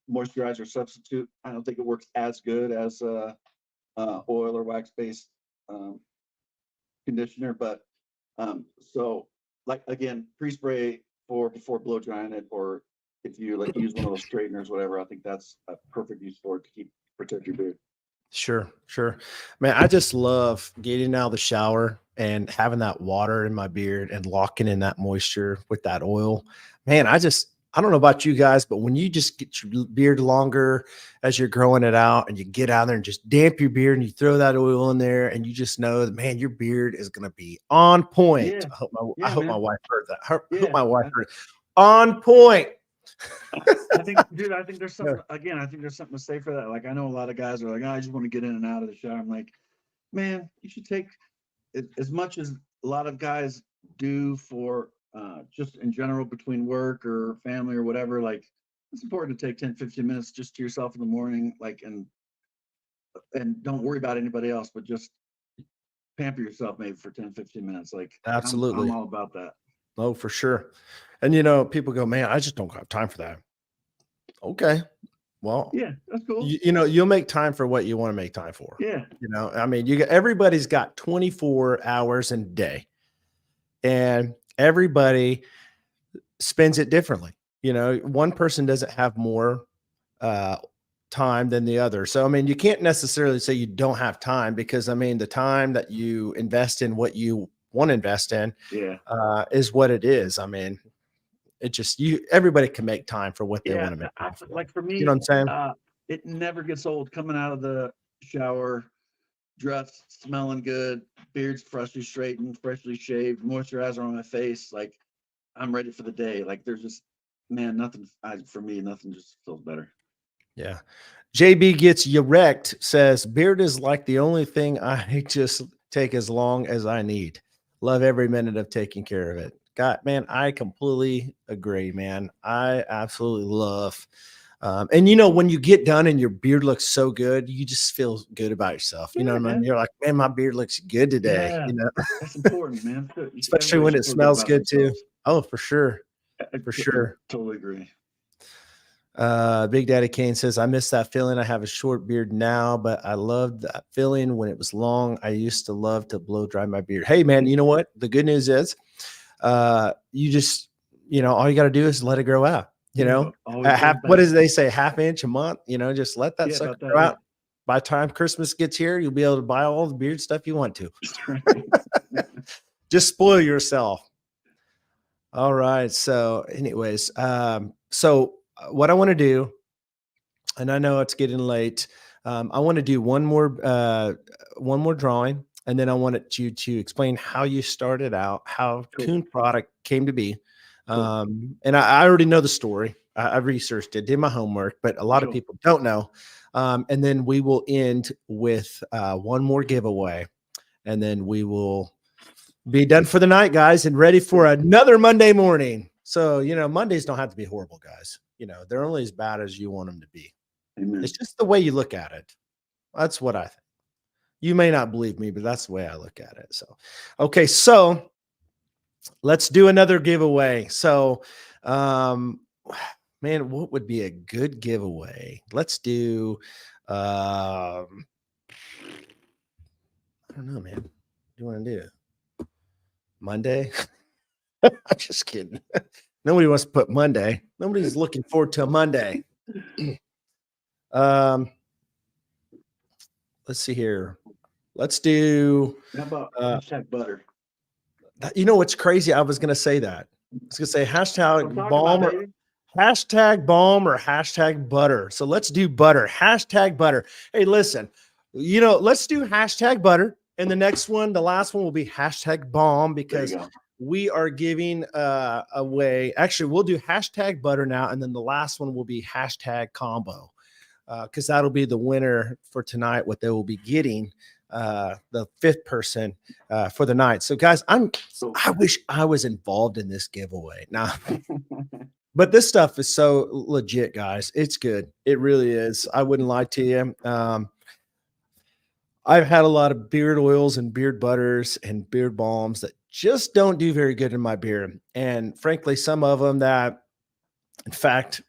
moisturizer substitute. I don't think it works as good as oil or wax based conditioner, but so, like, again, pre-spray for before blow drying it, or if you like use one of those straighteners, whatever, I think that's a perfect use for it to protect your beard. Sure, sure. Man, I just love getting out of the shower and having that water in my beard and locking in that moisture with that oil. Man, I don't know about you guys, but when you just get your beard longer as you're growing it out and you get out there and just damp your beard and you throw that oil in there and you just know that, man, your beard is going to be on point. Yeah, I hope my man. wife heard that. I hope Yeah, my wife heard it. On point. I think, dude, I think there's something, again, I think there's something to say for that. Like, I know a lot of guys are like, oh, I just want to get in and out of the shower. I'm like, man, you should take it as much as a lot of guys do for just in general between work or family or whatever. Like, it's important to take 10, 15 minutes just to yourself in the morning, like, and don't worry about anybody else, but just pamper yourself maybe for 10, 15 minutes. Like, Absolutely. I'm all about that. Oh, for sure. And people go, man, I just don't have time for that. Okay. Well, Yeah, that's cool. you'll make time for what you want to make time for. Yeah. I mean, everybody's got 24 hours in a day, and everybody spends it differently. One person doesn't have more time than the other. So, I mean, you can't necessarily say you don't have time, because I mean, the time that you invest in what you want to invest in is what it is. I mean, it just, everybody can make time for what they want to make time for. Like, for me, you know what I'm saying? It never gets old coming out of the shower, dressed, smelling good, beard's freshly straightened, freshly shaved, moisturizer on my face. Like, I'm ready for the day. Like, there's just, man, for me, nothing just feels better. Yeah. JB gets you wrecked says, beard is like the only thing I just take as long as I need. Love every minute of taking care of it. God, man, I completely agree, man. I absolutely love. And when you get done and your beard looks so good, you just feel good about yourself. You know what I mean? You're like, man, my beard looks good today. Yeah, that's important, man. Especially when it smells good too. Oh, for sure. For sure. Totally agree. Big Daddy Kane says, I miss that feeling. I have a short beard now, but I loved that feeling when it was long. I used to love to blow dry my beard. Hey, man, you know what? The good news is you just, all you got to do is let it grow out. What does they say? Half inch a month, just let that sucker grow out. By the time Christmas gets here, you'll be able to buy all the beard stuff you want to. Just spoil yourself. All right. So anyways, what I want to do, and I know it's getting late, I want to do one more drawing, and then I wanted you to explain how you started out, how Kuhn Product came to be. And I already know the story. I researched it, did my homework, but a lot of people don't know. And then we will end with one more giveaway, and then we will be done for the night, guys, and ready for another Monday morning. So, Mondays don't have to be horrible, guys. They're only as bad as you want them to be. Amen. It's just the way you look at it. That's what I think. You may not believe me, but that's the way I look at it. So, okay. So let's do another giveaway. So, man, what would be a good giveaway? Let's do, I don't know, man. What do you want to do? Monday? I'm just kidding. Nobody wants to put Monday. Nobody's looking forward to a Monday. Let's see here. Let's do. How about hashtag butter? What's crazy? I was going to say that. I was going to say hashtag balm or hashtag butter. So let's do butter. Hashtag butter. Hey, listen, let's do hashtag butter. And the next one, the last one will be hashtag balm, because we are giving away. Actually, we'll do hashtag butter now, and then the last one will be hashtag combo, because that'll be the winner for tonight. What they will be getting, the fifth person for the night. So, guys, I wish I was involved in this giveaway now. But this stuff is so legit, guys. It's good. It really is. I wouldn't lie to you. I've had a lot of beard oils and beard butters and beard balms that just don't do very good in my beard. And frankly, some of them that, in fact,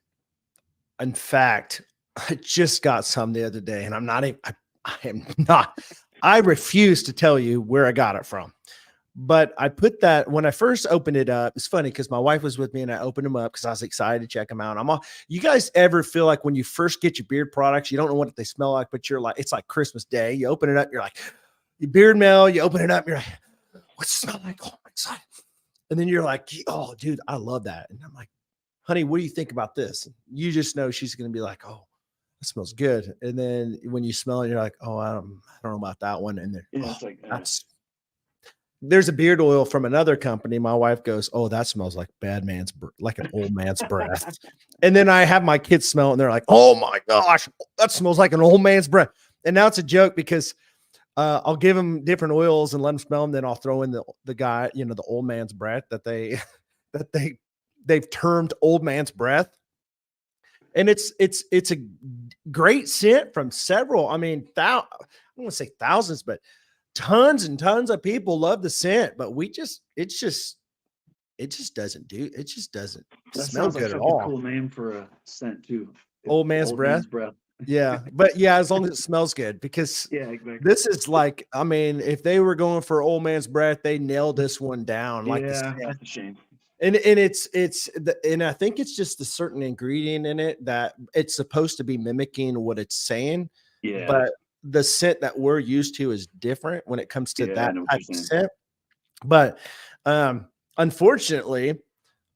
I just got some the other day, and I'm not even, I am not, I refuse to tell you where I got it from. But I put that when I first opened it up. It's funny because my wife was with me and I opened them up because I was excited to check them out. You guys ever feel like when you first get your beard products, you don't know what they smell like, but you're like, it's like Christmas Day. You open it up, you're like, your beard mail, you open it up, you're like, what's it smell like? Oh, I'm excited. And then you're like, oh, dude, I love that. And I'm like, honey, what do you think about this? And you just know she's going to be like, oh, it smells good. And then when you smell it, you're like, oh, I don't know about that one. And then it's like, there's a beard oil from another company. My wife goes, oh, that smells like like an old man's breath. And then I have my kids smell it and they're like, oh my gosh, that smells like an old man's breath. And now it's a joke because I'll give them different oils and let them smell them. Then I'll throw in the guy, the old man's breath that they've termed old man's breath. And it's a great scent from several. I mean, I don't want to say thousands, but tons and tons of people love the scent. But it just doesn't smell good at all. A cool name for a scent too. Old man's breath. Yeah, but yeah, as long as it smells good, because exactly. This is like, I mean, if they were going for old man's breath, they nailed this one down. Like, yeah, that's a shame. And I think it's just a certain ingredient in it that it's supposed to be mimicking what it's saying. Yeah. But the scent that we're used to is different when it comes to that type of scent. But unfortunately,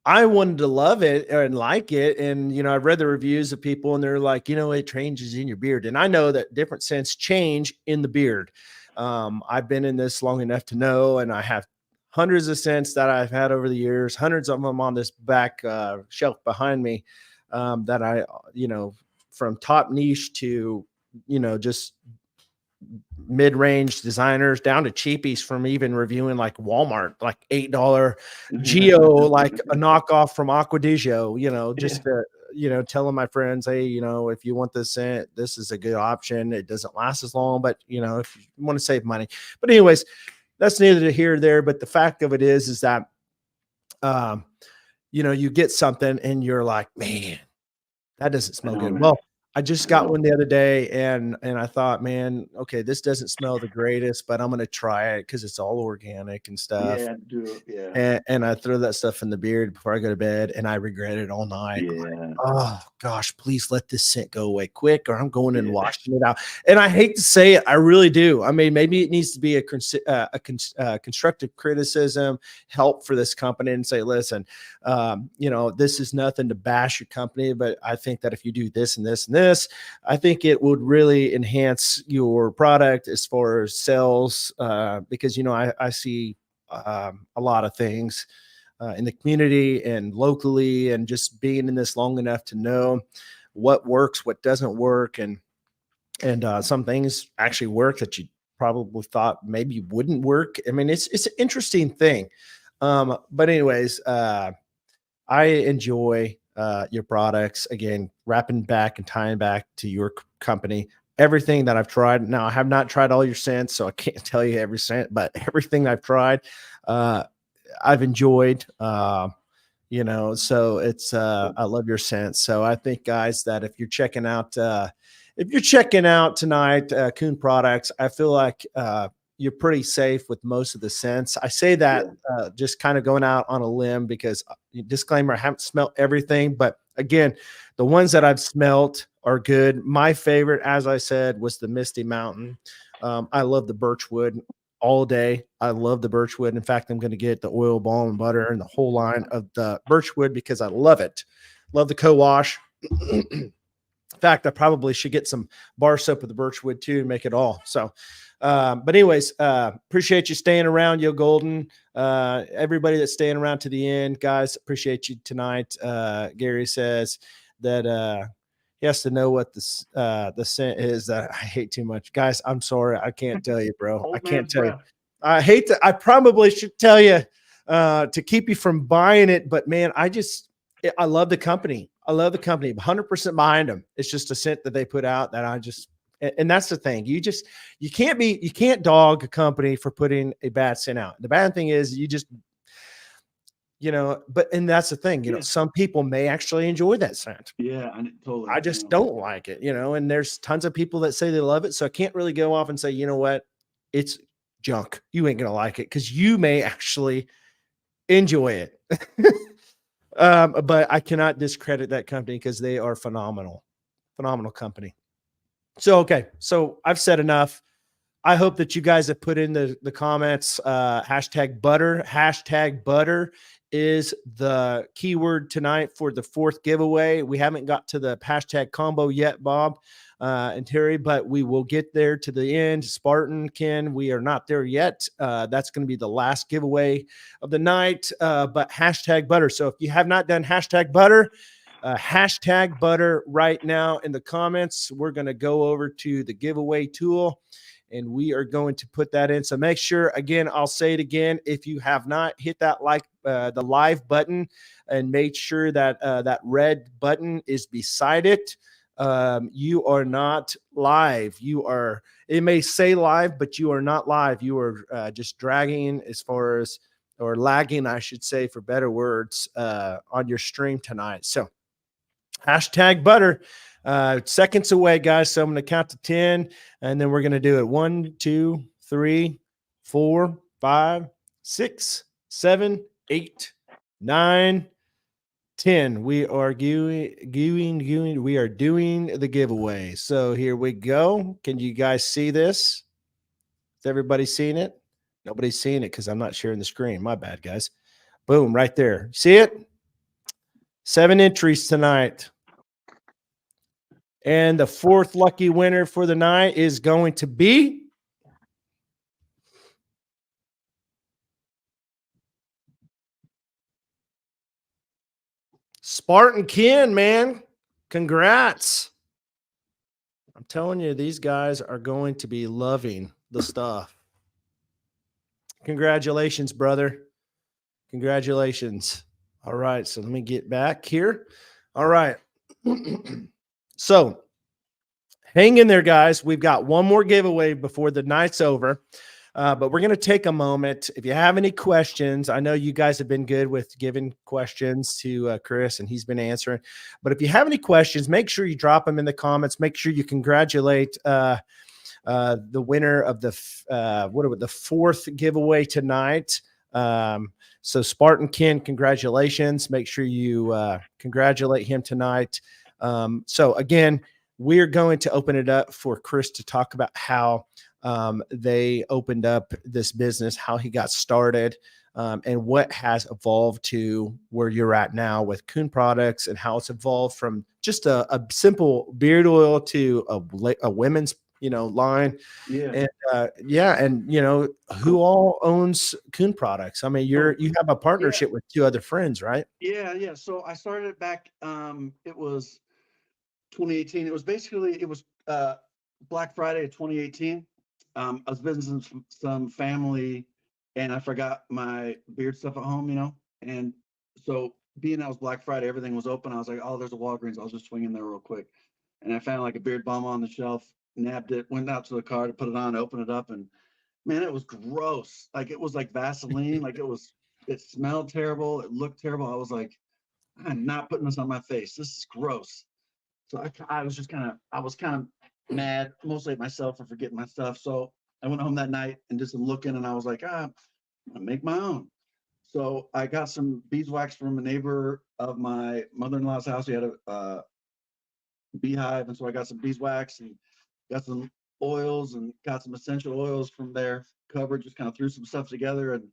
I wanted to love it and like it. And, I've read the reviews of people and they're like, it changes in your beard. And I know that different scents change in the beard. I've been in this long enough to know, and I have hundreds of scents that I've had over the years, hundreds of them on this back shelf behind me that I, from top niche to, just mid-range designers down to cheapies, from even reviewing like Walmart, like $8 Geo, like a knockoff from Aqua di Gio, just telling my friends, hey, if you want this scent, this is a good option. It doesn't last as long, but if you want to save money. But anyways, that's neither here nor there. But the fact of it is that, you get something and you're like, man, that doesn't smell good. Well, I just got one the other day and I thought, man, okay, this doesn't smell the greatest, but I'm going to try it because it's all organic and stuff. Yeah. And I throw that stuff in the beard before I go to bed, and I regret it all night. Yeah. Like, oh gosh, please let this scent go away quick, or I'm going and washing it out. And I hate to say it, I really do. I mean, maybe it needs to be a constructive criticism, help for this company, and say, listen, this is nothing to bash your company, but I think that if you do this and this and this, I think it would really enhance your product as far as sales, because I see a lot of things in the community and locally, and just being in this long enough to know what works, what doesn't work, and some things actually work that you probably thought maybe wouldn't work. I mean, it's an interesting thing. But anyways, I enjoy your products. Again, wrapping back and tying back to your company, everything that I've tried. Now, I have not tried all your scents, so I can't tell you every scent, but everything I've tried, I've enjoyed. So it's I love your scents. So I think, guys, that if you're checking out tonight, Kuhn Products, I feel like you're pretty safe with most of the scents. I say that just kind of going out on a limb because, disclaimer, I haven't smelled everything, but again, the ones that I've smelled are good. My favorite, as I said, was the Misty Mountain. I love the Birchwood all day. I love the Birchwood. In fact, I'm going to get the oil, balm, and butter and the whole line of the Birchwood because I love it. Love the co-wash. fact, I probably should get some bar soap with the birchwood too and make it all. So, but anyways, appreciate you staying around, Yo Golden. Everybody that's staying around to the end, guys, appreciate you tonight. Gary says that he has to know what the scent is that I hate too much. Guys, I'm sorry, I can't tell you, bro. I Old can't man's tell you. breath. I hate to. I probably should tell you to keep you from buying it, but man, I love the company. I love the company, 100% behind them. It's just a scent that they put out that and that's the thing. You can't dog a company for putting a bad scent out. The bad thing is and that's the thing, Yeah. some people may actually enjoy that scent. Yeah, totally. I just don't like it, and there's tons of people that say they love it. So I can't really go off and say, you know what, it's junk. You ain't going to like it because you may actually enjoy it. But I cannot discredit that company because they are phenomenal company. So, okay. So I've said enough. I hope that you guys have put in the comments, hashtag butter is the keyword tonight for the fourth giveaway. We haven't got to the hashtag combo yet, Bob and Terry, but we will get there to the end. Spartan, Ken, we are not there yet. That's going to be the last giveaway of the night, but hashtag butter. So if you have not done hashtag butter right now in the comments, we're going to go over to the giveaway tool and we are going to put that in. So make sure, again, I'll say it again, if you have not hit that the live button and make sure that that red button is beside it, you are not live. It may say live, but you are not live. You are just dragging or lagging, I should say, for better words, on your stream tonight. So hashtag butter. Seconds away, guys. So I'm going to count to 10, and then we're going to do it. 1, 2, 3, 4, 5, 6, 7, 8, 9, 10. We are we are doing the giveaway. So here we go. Can you guys see this? Is everybody seeing it? Nobody's seeing it because I'm not sharing the screen. My bad, guys. Boom, right there. See it? 7 entries tonight. And the fourth lucky winner for the night is going to be Spartan Ken, man. Congrats. I'm telling you, these guys are going to be loving the stuff. Congratulations, brother. Congratulations. All right, so let me get back here. All right. So hang in there, guys. We've got one more giveaway before the night's over. But we're going to take a moment. If you have any questions, I know you guys have been good with giving questions to Chris, and he's been answering. But if you have any questions, make sure you drop them in the comments. Make sure you congratulate the winner of the fourth giveaway tonight. So Spartan Ken, congratulations. Make sure you congratulate him tonight. So again, we're going to open it up for Chris to talk about how they opened up this business, how he got started, and what has evolved to where you're at now with Kuhn Products, and how it's evolved from just a simple beard oil to a women's line. Yeah. And who all owns Kuhn Products? I mean, you have a partnership with 2 other friends, right? Yeah. So I started it back. It was 2018. It was Black Friday of 2018. I was visiting some family, and I forgot my beard stuff at home, and so being that was Black Friday, everything was open. I was like, oh, there's a Walgreens. I'll just swing in there real quick. And I found like a beard balm on the shelf, nabbed it, went out to the car to put it on, opened it up, and man, it was gross. Like it was like Vaseline. It smelled terrible. It looked terrible. I was like, I'm not putting this on my face. This is gross. So I was kind of mad, mostly at myself for forgetting my stuff. So I went home that night and did some looking, and I was like, I'm gonna make my own. So I got some beeswax from a neighbor of my mother-in-law's house. He had a beehive, and so I got some beeswax and got some oils and got some essential oils from there. Covered, just kind of threw some stuff together and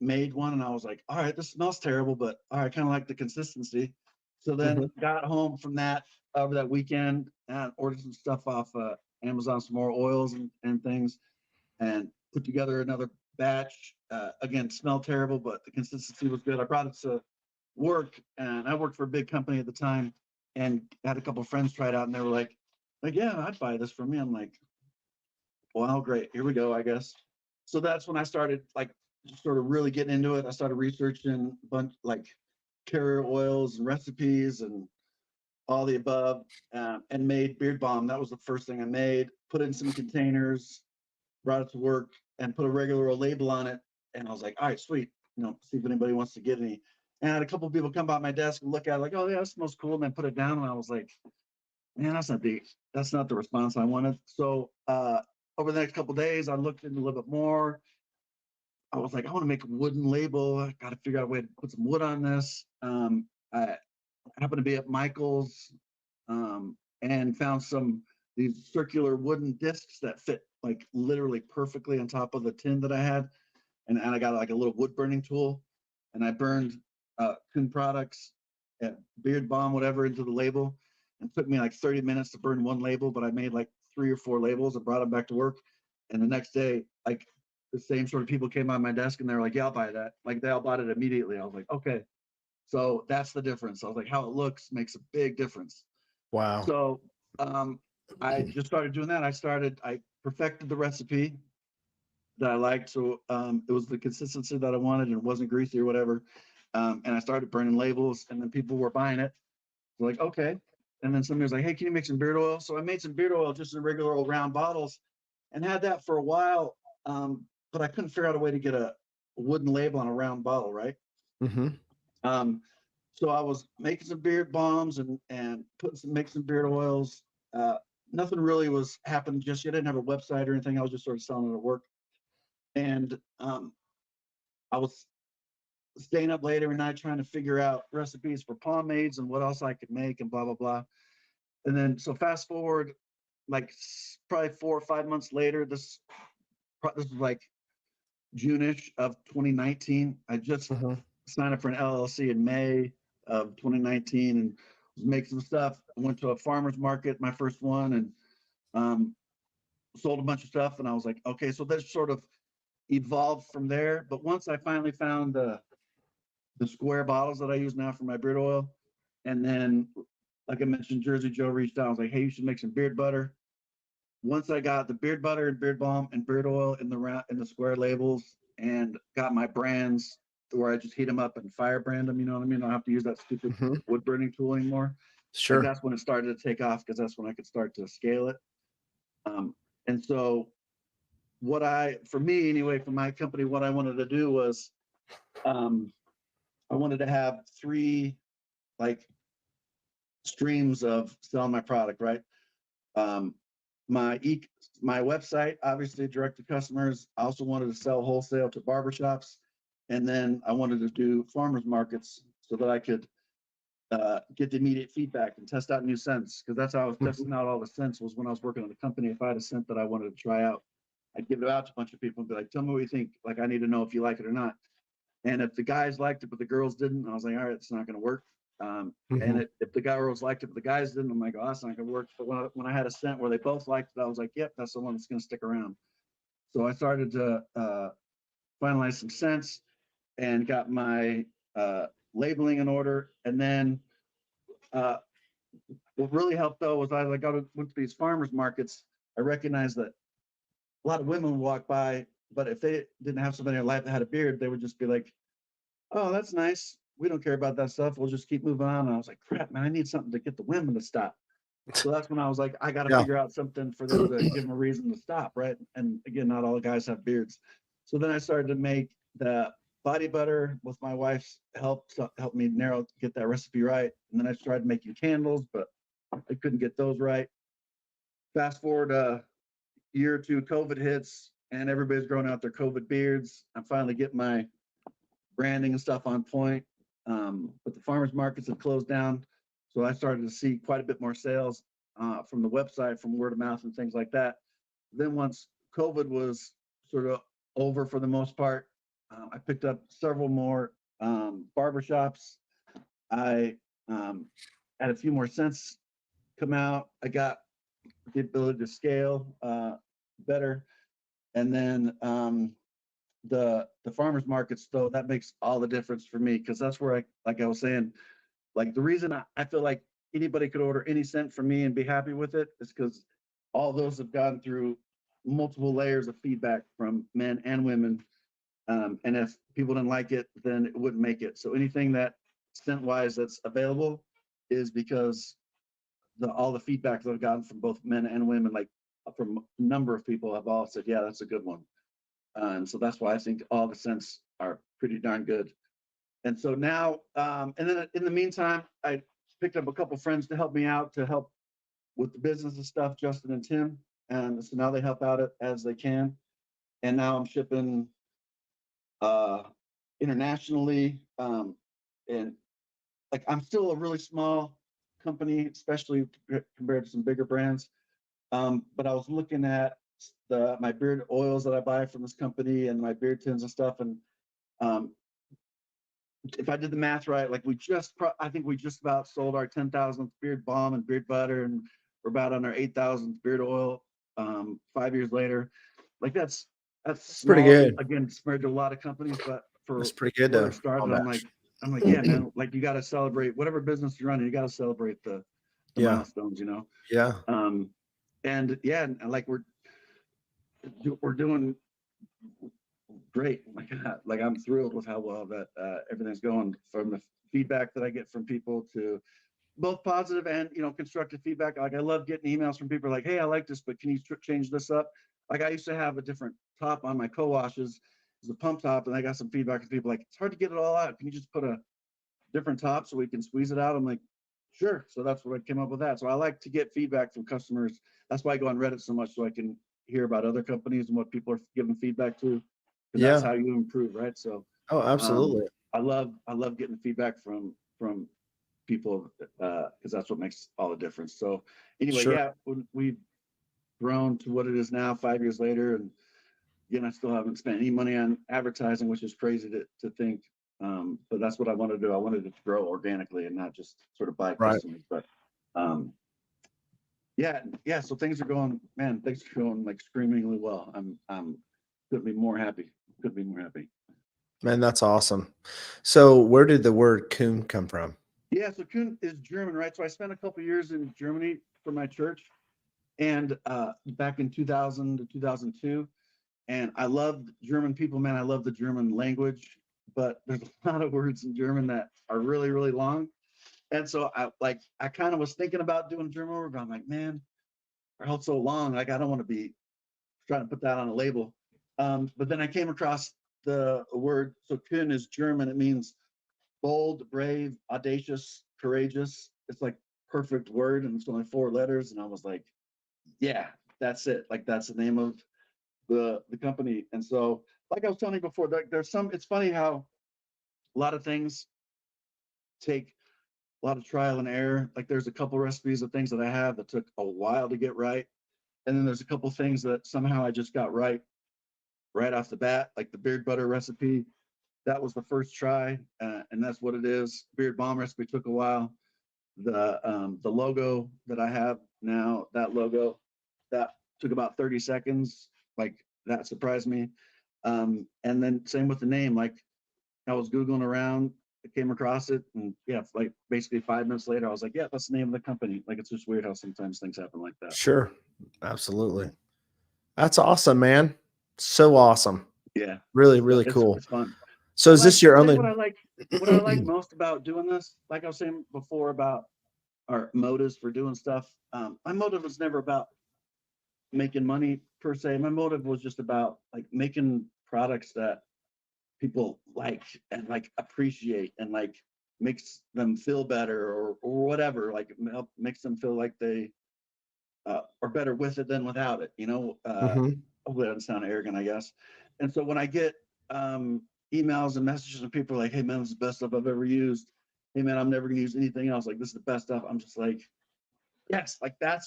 made one. And I was like, all right, this smells terrible, but all right, kind of like the consistency. So then got home from that. over that weekend and ordered some stuff off Amazon, some more oils and things, and put together another batch. Again, smelled terrible, but the consistency was good. I brought it to work, and I worked for a big company at the time, and had a couple of friends try it out, and they were like, yeah, I'd buy this for me. I'm like, well, great, here we go, I guess. So that's when I started like sort of really getting into it. I started researching a bunch like carrier oils and recipes and all the above, and made Beard Balm. That was the first thing I made. Put it in some containers, brought it to work, and put a regular old label on it. And I was like, all right, sweet. See if anybody wants to get any. And I had a couple of people come by my desk and look at it like, oh yeah, that smells cool, and then put it down. And I was like, man, that's not the response I wanted. So over the next couple of days, I looked into a little bit more. I was like, I want to make a wooden label. I got to figure out a way to put some wood on this. I happened to be at Michael's, and found these circular wooden discs that fit like literally perfectly on top of the tin that I had. And I got like a little wood burning tool, and I burned Kuhn Products, Beard Balm, whatever, into the label. And it took me like 30 minutes to burn one label, but I made like 3 or 4 labels and brought them back to work. And the next day, like the same sort of people came on my desk and they were like, yeah, I'll buy that. Like they all bought it immediately. I was like, okay. So that's the difference. I was like, how it looks makes a big difference. Wow. So I just started doing that. I perfected the recipe that I liked. So it was the consistency that I wanted, and it wasn't greasy or whatever. And I started burning labels, and then people were buying it. They're like, okay. And then somebody was like, hey, can you make some beard oil? So I made some beard oil just in regular old round bottles, and had that for a while. But I couldn't figure out a way to get a wooden label on a round bottle, right? Mm-hmm. So I was making some beard balms and making some beard oils. Nothing really was happening just yet. I didn't have a website or anything. I was just sort of selling it at work. And I was staying up late every night trying to figure out recipes for pomades and what else I could make and blah, blah, blah. And then, so fast forward, like probably 4 or 5 months later, this was like June-ish of 2019. I just signed up for an LLC in May of 2019 and was making some stuff. I went to a farmer's market, my first one, and sold a bunch of stuff. And I was like, okay, so that sort of evolved from there. But once I finally found the square bottles that I use now for my beard oil, and then, like I mentioned, Jersey Joe reached out. I was like, hey, you should make some beard butter. Once I got the beard butter and beard balm and beard oil in the square labels, and got my brands where I just heat them up and fire brand them, you know what I mean? I don't have to use that stupid wood burning tool anymore. Sure. Like that's when it started to take off, because that's when I could start to scale it. And so for me anyway, for my company, what I wanted to do was, I wanted to have 3 like streams of selling my product, right? My website, obviously direct to customers. I also wanted to sell wholesale to barbershops. And then I wanted to do farmers markets so that I could get the immediate feedback and test out new scents. Because that's how I was testing out all the scents, was when I was working at the company. If I had a scent that I wanted to try out, I'd give it out to a bunch of people and be like, tell me what you think. Like, I need to know if you like it or not. And if the guys liked it, but the girls didn't, I was like, all right, it's not going to work. And if the girls liked it, but the guys didn't, I'm like, oh, that's not going to work. But when I had a scent where they both liked it, I was like, yep, that's the one that's going to stick around. So I started to finalize some scents and got my labeling in order. And then what really helped, though, was went to these farmers markets. I recognized that a lot of women would walk by, but if they didn't have somebody in their life that had a beard, they would just be like, oh, that's nice. We don't care about that stuff. We'll just keep moving on. And I was like, crap, man, I need something to get the women to stop. So that's when I was like, I got to figure out something for them to give them a reason to stop, right? And again, not all the guys have beards. So then I started to make the body butter with my wife's help, helped me get that recipe right. And then I started making candles, but I couldn't get those right. Fast forward a year or two, COVID hits, and everybody's growing out their COVID beards. I'm finally getting my branding and stuff on point. But the farmers markets have closed down. So I started to see quite a bit more sales from the website, from word of mouth and things like that. Then once COVID was sort of over for the most part, I picked up several more barbershops. I had a few more scents come out. I got the ability to scale better. And then the farmers markets, though, that makes all the difference for me, because that's where like I was saying, like the reason I feel like anybody could order any scent from me and be happy with it is because all those have gone through multiple layers of feedback from men and women. And if people didn't like it, then it wouldn't make it. So anything that scent wise that's available is because all the feedback that I've gotten from both men and women, like from a number of people, have all said, yeah, that's a good one. And so that's why I think all the scents are pretty darn good. And so now, and then in the meantime, I picked up a couple friends to help me out, to help with the business and stuff, Justin and Tim. And so now they help out as they can. And now I'm shipping internationally. And like, I'm still a really small company, especially compared to some bigger brands. But I was looking at my beard oils that I buy from this company and my beard tins and stuff. And if I did the math right, like I think we just about sold our 10,000th beard balm and beard butter, and we're about on our 8,000th beard oil 5 years later. Like that's pretty small, good. again, compared to a lot of companies, but for That's pretty good where though. it started, I'm like, yeah, man, like you got to celebrate whatever business you're running. You got to celebrate the Yeah. milestones, you know? Yeah. And yeah, and like we're doing great. Like I'm thrilled with how well that everything's going, from the feedback that I get from people, to both positive and constructive feedback. Like I love getting emails from people like, hey, I like this, but can you change this up? Like I used to have a different top on my co-washes, it's a pump top, and I got some feedback from people like, it's hard to get it all out. Can you just put a different top so we can squeeze it out? I'm like, sure. So that's what I came up with that. So I like to get feedback from customers. That's why I go on Reddit so much, so I can hear about other companies and what people are giving feedback to. And that's how you improve, right? So Oh, absolutely. I love getting feedback from people, because that's what makes all the difference. So anyway, Sure. yeah, we've grown to what it is now 5 years later, and again, I still haven't spent any money on advertising, which is crazy to think. But that's what I want to do. I wanted it to grow organically and not just sort of buy customers. But yeah. So things are going, man. Things are going like screamingly well. I'm couldn't be more happy. Man, that's awesome. So where did the word Kuhn come from? Yeah, so Kuhn is German, right? So I spent a couple years in Germany for my church, and back in 2000 to 2002, and I loved German people, man. I love the German language, but there's a lot of words in German that are really, really long. And so I kind of was thinking about doing German word, but I'm like, man, they're all so long. Like I don't want to be trying to put that on a label. But then I came across the word. So Kuhn is German. It means bold, brave, audacious, courageous. It's like perfect word, and it's only 4 letters. And I was like, yeah, that's it. Like that's the name of the company. And so, like I was telling you before, there's some. It's funny how a lot of things take a lot of trial and error. Like there's a couple recipes of things that I have that took a while to get right, and then there's a couple things that somehow I just got right off the bat. Like the beard butter recipe, that was the first try, and that's what it is. Beard balm recipe took a while. The logo that I have now, that logo, that took about 30 seconds. Like that surprised me. And then same with the name. Like I was Googling around, I came across it, and yeah, like basically 5 minutes later, I was like, yeah, that's the name of the company. Like it's just weird how sometimes things happen like that. Sure. Absolutely. That's awesome, man. So awesome. Yeah. Really, really It's cool. fun. So is this your I'll tell you only? what I like most about doing this. Like I was saying before about our motives for doing stuff. My motive was never about making money per se. My motive was just about like making products that people like and like appreciate, and like makes them feel better, or whatever, like makes them feel like they are better with it than without it, Mhm. hopefully that doesn't sound arrogant, I guess. And so when I get emails and messages from people like, hey man, this is the best stuff I've ever used, hey man, I'm never gonna use anything else, like this is the best stuff, I'm just like, yes, like that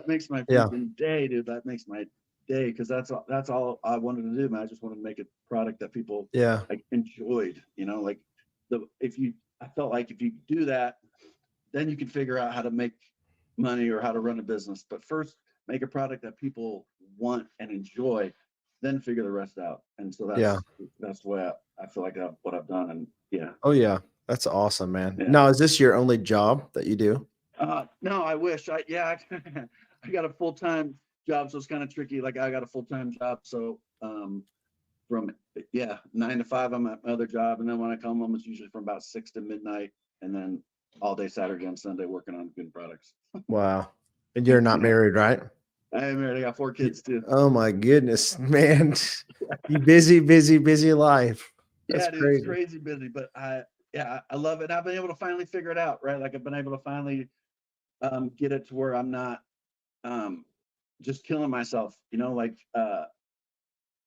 makes my Yeah. freaking day, dude. That makes my day, because that's all I wanted to do, man. I just wanted to make a product that people Yeah. like enjoyed, like I felt like if you do that, then you can figure out how to make money or how to run a business. But first, make a product that people want and enjoy, then figure the rest out. And so Yeah. that's the way I feel like what I've done. And yeah. Oh yeah. That's awesome, man. Yeah. Now, is this your only job that you do? No, I wish I got a full-time job, so it's kind of tricky. Like I got a full-time job, so from 9 to 5 I'm at my other job, and then when I come home it's usually from about 6 to midnight, and then all day Saturday and Sunday working on Kuhn Products. Wow. And you're not married, right? I am married. I got 4 kids too. Oh my goodness, man. You busy life. That's Dude, crazy. it's crazy busy, but I love it. I've been able to finally figure it out, right? Like I've been able to finally get it to where I'm not just killing myself, like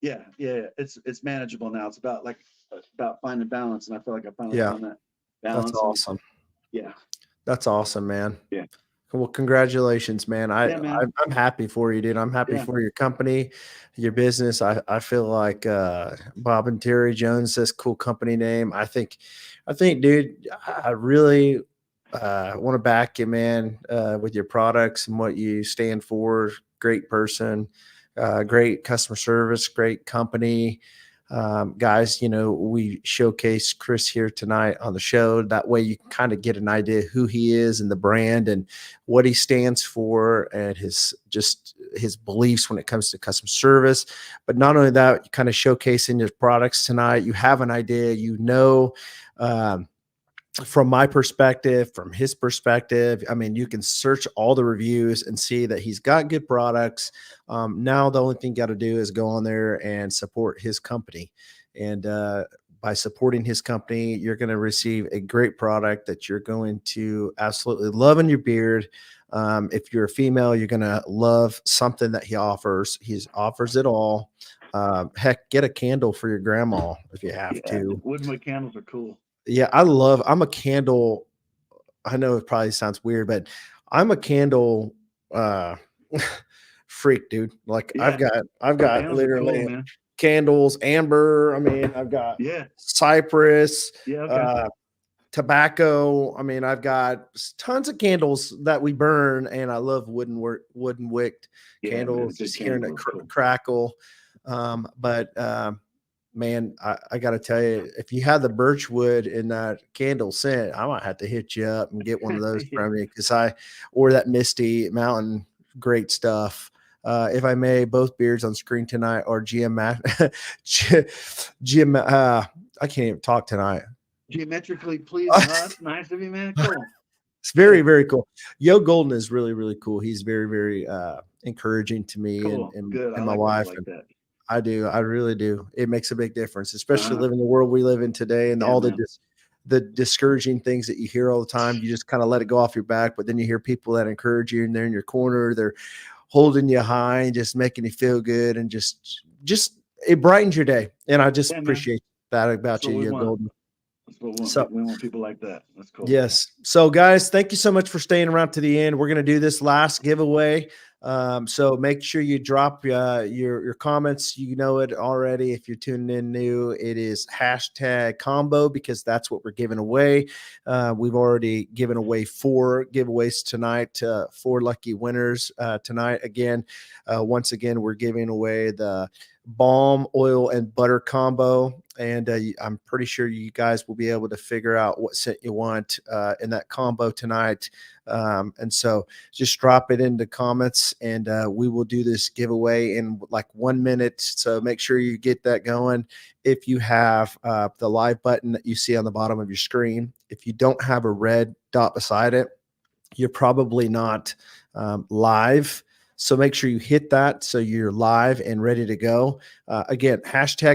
it's manageable now. It's about finding balance, and I feel like I finally found that balance. That's awesome. Yeah. That's awesome, man. Yeah. Well, congratulations, man. Yeah, man. I'm happy for you, dude. I'm happy for your company, your business. I feel like Bob and Terry Jones, this cool company name. I think, dude, I really want to back you, man, with your products and what you stand for. Great person, great customer service, great company. Guys, we showcase Chris here tonight on the show. That way you can kind of get an idea who he is and the brand and what he stands for and his beliefs when it comes to customer service. But not only that, you kind of showcasing your products tonight. You have an idea, from my perspective, from his perspective. I mean, you can search all the reviews and see that he's got good products. Now the only thing you got to do is go on there and support his company. And by supporting his company, you're going to receive a great product that you're going to absolutely love in your beard. If you're a female, you're going to love something that he offers. He offers it all. Heck, get a candle for your grandma if you have to. Woodwood candles are cool. Yeah, I'm a candle. I know it probably sounds weird, but I'm a candle freak, dude. Like I've got literally cool, candles, amber. I mean, I've got cypress, tobacco. I mean, I've got tons of candles that we burn, and I love wooden wicked candles, just hearing it crackle. Man, I got to tell you, if you have the birchwood in that candle scent, I might have to hit you up and get one of those from you, because or that Misty Mountain, great stuff. If I may, both beards on screen tonight are I can't even talk tonight. Geometrically pleasing. That's nice of you, man. Cool. It's very, very cool. Yo Golden is really, really cool. He's very, very encouraging to me and my wife. Like that. I do. I really do. It makes a big difference, especially living in the world we live in today, and all the discouraging things that you hear all the time. You just kind of let it go off your back, but then you hear people that encourage you, and they're in your corner. They're holding you high and just making you feel good, and just it brightens your day. And I just appreciate that about you, Yo Golden. That's what we want people like that. That's cool. Yes. So guys, thank you so much for staying around to the end. We're going to do this last giveaway. So make sure you drop your comments. You know it already. If you're tuning in new, it is #combo, because that's what we're giving away. We've already given away 4 giveaways tonight, 4 lucky winners tonight. Again, once again, we're giving away the balm oil and butter combo, and I'm pretty sure you guys will be able to figure out what scent you want in that combo tonight. And so just drop it in the comments, and we will do this giveaway in like 1 minute. So make sure you get that going. If you have the live button that you see on the bottom of your screen, if you don't have a red dot beside it, you're probably not live. So make sure you hit that so you're live and ready to go. Again,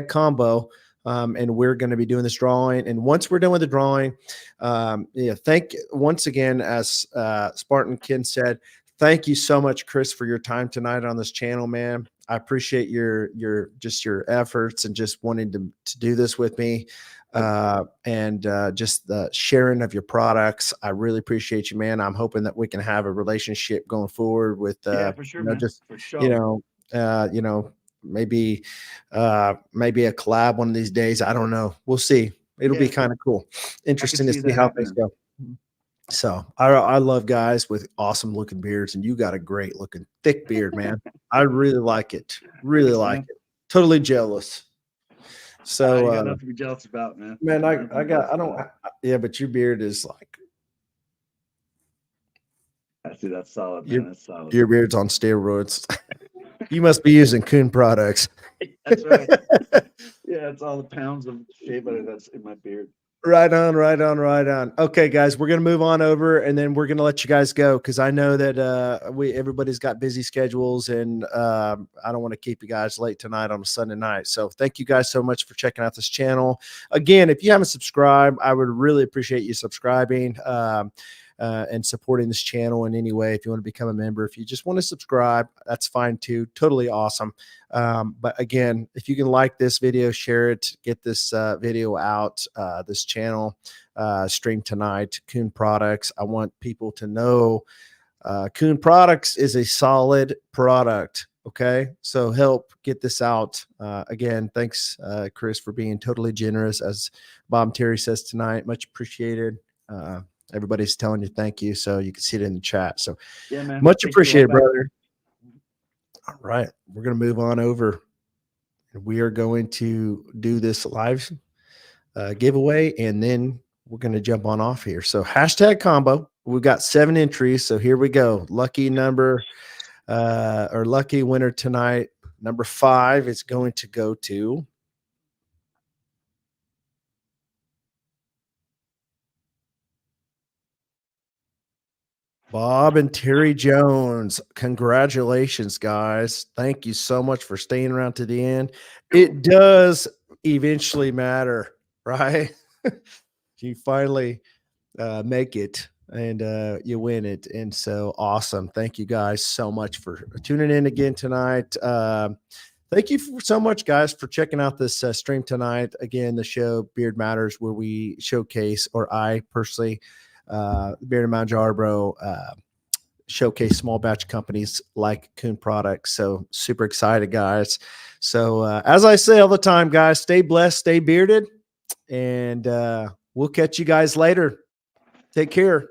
#combo. And we're going to be doing this drawing. And once we're done with the drawing, thank once again, as Spartan Ken said, thank you so much, Chris, for your time tonight on this channel, man. I appreciate your efforts and just wanting to do this with me. And just the sharing of your products. I really appreciate you, man. I'm hoping that we can have a relationship going forward with, for sure, just, for sure. Maybe a collab one of these days. I don't know. We'll see. It'll be kind of cool. Interesting to see how things go. So I love guys with awesome looking beards, and you got a great looking thick beard, man. I really like it. Really Thanks, like man. it. Totally jealous. So, You got nothing to be jealous about, man. man, Nothing to I be jealous got, I don't, about. yeah, but your beard is like, I see that's solid, your, man. That's solid. your beard's on steroids. You must be using Kuhn products. That's right. Yeah, it's all the pounds of shea butter that's in my beard. Right on, right on, right on. Okay, guys, we're gonna move on over, and then we're gonna let you guys go because I know that everybody's got busy schedules, and I don't want to keep you guys late tonight on a Sunday night. So thank you guys so much for checking out this channel. Again, if you haven't subscribed, I would really appreciate you subscribing. And supporting this channel in any way. If you want to become a member, if you just want to subscribe, that's fine too. Totally awesome. But again, if you can like this video, share it, get this video out, this channel stream tonight, Kuhn Products. I want people to know Kuhn Products is a solid product. Okay. So help get this out. Again, thanks, Chris, for being totally generous. As Bob Terry says tonight, much appreciated. Everybody's telling you thank you, so you can see it in the chat. So yeah, man, much thanks appreciated, brother. All right, we're gonna move on over. We are going to do this live giveaway, and then we're gonna jump on off here. So hashtag combo. We've got 7 entries. So here we go. Lucky number or lucky winner tonight. Number 5 is going to go to Bob and Terry Jones. Congratulations, guys. Thank you so much for staying around to the end. It does eventually matter, right? You finally make it and you win it. And so awesome. Thank you guys so much for tuning in again tonight. Thank you so much, guys, for checking out this stream tonight. Again, the show Beard Matters, where we showcase, or I personally, Beard and Mount Jarbro, showcase small batch companies like Kuhn Products. So super excited, guys. So as I say all the time, guys, stay blessed, stay bearded, and we'll catch you guys later. Take care.